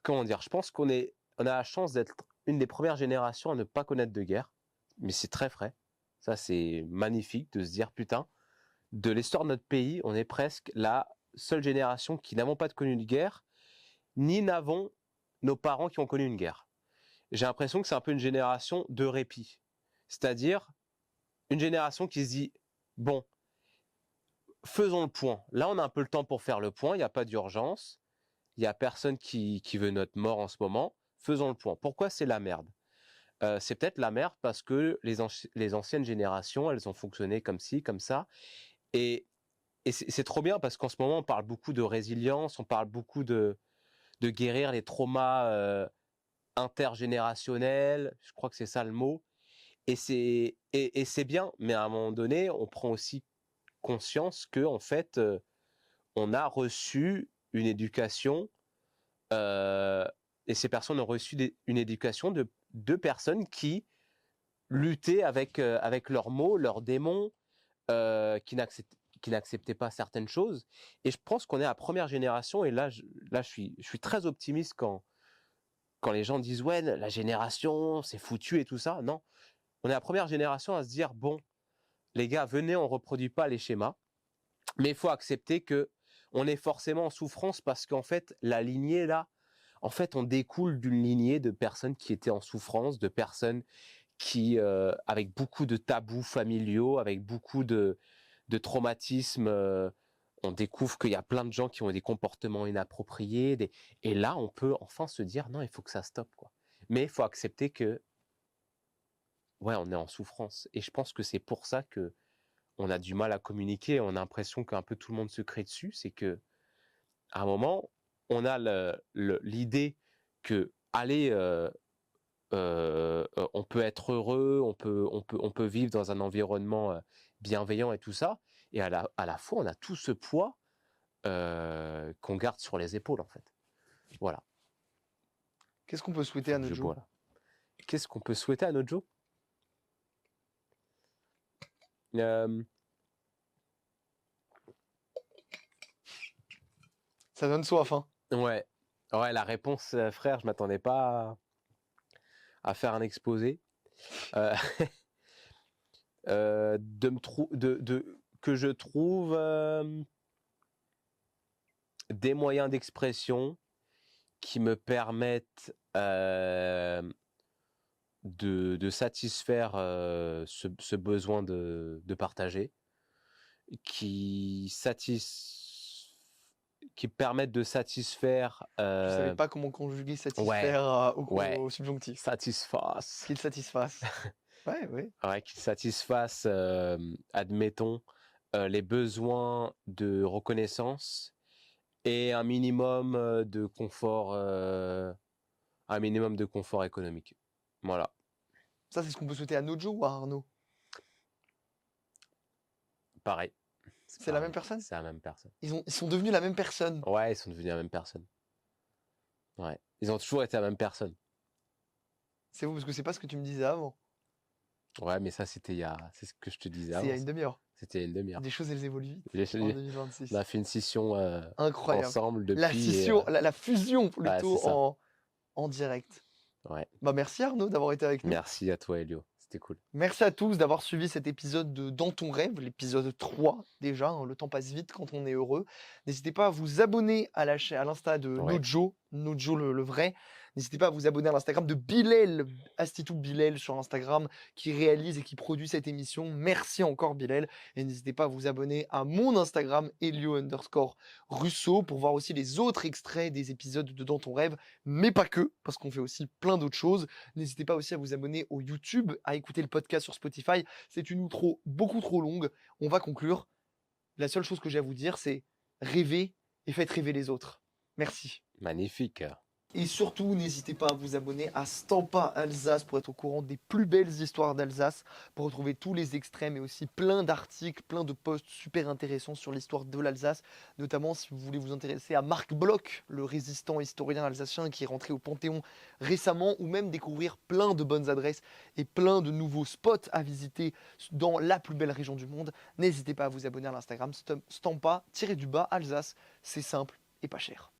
comment dire, je pense on a la chance d'être une des premières générations à ne pas connaître de guerre, mais c'est très frais. Ça, c'est magnifique de se dire, putain, de l'histoire de notre pays, on est presque la seule génération qui n'avons pas connu de guerre, ni n'avons nos parents qui ont connu une guerre. J'ai l'impression que c'est un peu une génération de répit. C'est-à-dire une génération qui se dit, bon, faisons le point. Là, on a un peu le temps pour faire le point, il n'y a pas d'urgence, il n'y a personne qui veut notre mort en ce moment, faisons le point. Pourquoi c'est la merde? C'est peut-être la merde parce que les anciennes générations, elles ont fonctionné comme ci, comme ça, et c'est trop bien parce qu'en ce moment, on parle beaucoup de résilience, on parle beaucoup de guérir les traumas intergénérationnels, je crois que c'est ça le mot, et c'est bien, mais à un moment donné, on prend aussi conscience que en fait, on a reçu une éducation, et ces personnes ont reçu une éducation de personnes qui luttaient avec leurs maux, leurs démons, qui n'acceptaient pas certaines choses. Et je pense qu'on est la première génération, et là je suis très optimiste quand les gens disent ouais, la génération, c'est foutu et tout ça. Non, on est la première génération à se dire bon, les gars, venez, on reproduit pas les schémas, mais il faut accepter que on est forcément en souffrance parce qu'en fait, la lignée là, en fait, on découle d'une lignée de personnes qui étaient en souffrance, de personnes qui, avec beaucoup de tabous familiaux, avec beaucoup de traumatismes, on découvre qu'il y a plein de gens qui ont des comportements inappropriés, et là, on peut enfin se dire non, il faut que ça stoppe, quoi. Mais il faut accepter que, ouais, on est en souffrance. Et je pense que c'est pour ça que on a du mal à communiquer. On a l'impression qu'un peu tout le monde se crie dessus. C'est que, à un moment, on a l'idée que, allez, on peut être heureux, on peut vivre dans un environnement bienveillant et tout ça. Et à la fois, on a tout ce poids qu'on garde sur les épaules, en fait. Voilà. Qu'est-ce qu'on peut souhaiter à notre Joe? Qu'est-ce qu'on peut souhaiter à notre Joe? Ça donne soif, hein. Ouais, la réponse, frère, je m'attendais pas à faire un exposé. Que je trouve des moyens d'expression qui me permettent de satisfaire ce besoin de partager, qui permettent de satisfaire. Je savais pas comment conjuguer satisfaire au subjonctif. Satisfasse. Qu'il satisfasse. Ouais, qu'il satisfasse, admettons, les besoins de reconnaissance et un minimum de confort économique. Voilà. Ça, c'est ce qu'on peut souhaiter à Nojo ou à Arnaud? Pareil. C'est la même personne? C'est la même personne. Ils sont devenus la même personne. Ouais, ils sont devenus la même personne. Ouais. Ils ont toujours été la même personne. C'est vous, parce que c'est pas ce que tu me disais avant. Ouais, mais ça, c'est ce que je te disais avant. C'est il y a une demi-heure. C'était il y a une demi-heure. Des choses, elles évoluent vite. En 2026. On a fait une scission incroyable ensemble depuis. La fusion plutôt en direct. Ouais. Bah, merci Arnaud d'avoir été avec nous. Merci à toi, Elio. C'était cool. Merci à tous d'avoir suivi cet épisode de Dans ton rêve, l'épisode 3 déjà. Hein, le temps passe vite quand on est heureux. N'hésitez pas à vous abonner à l'Insta de Nojo le vrai. N'hésitez pas à vous abonner à l'Instagram de Bilal, Astitou Bilal sur Instagram, qui réalise et qui produit cette émission. Merci encore Bilal. Et n'hésitez pas à vous abonner à mon Instagram, Elio_Russo, pour voir aussi les autres extraits des épisodes de Dans ton rêve, mais pas que, parce qu'on fait aussi plein d'autres choses. N'hésitez pas aussi à vous abonner au YouTube, à écouter le podcast sur Spotify. C'est une outro beaucoup trop longue. On va conclure. La seule chose que j'ai à vous dire, c'est rêvez et faites rêver les autres. Merci. Magnifique. Et surtout, n'hésitez pas à vous abonner à Stampa Alsace pour être au courant des plus belles histoires d'Alsace, pour retrouver tous les extraits, mais aussi plein d'articles, plein de posts super intéressants sur l'histoire de l'Alsace, notamment si vous voulez vous intéresser à Marc Bloch, le résistant historien alsacien qui est rentré au Panthéon récemment, ou même découvrir plein de bonnes adresses et plein de nouveaux spots à visiter dans la plus belle région du monde. N'hésitez pas à vous abonner à l'Instagram Stampa-Alsace, c'est simple et pas cher.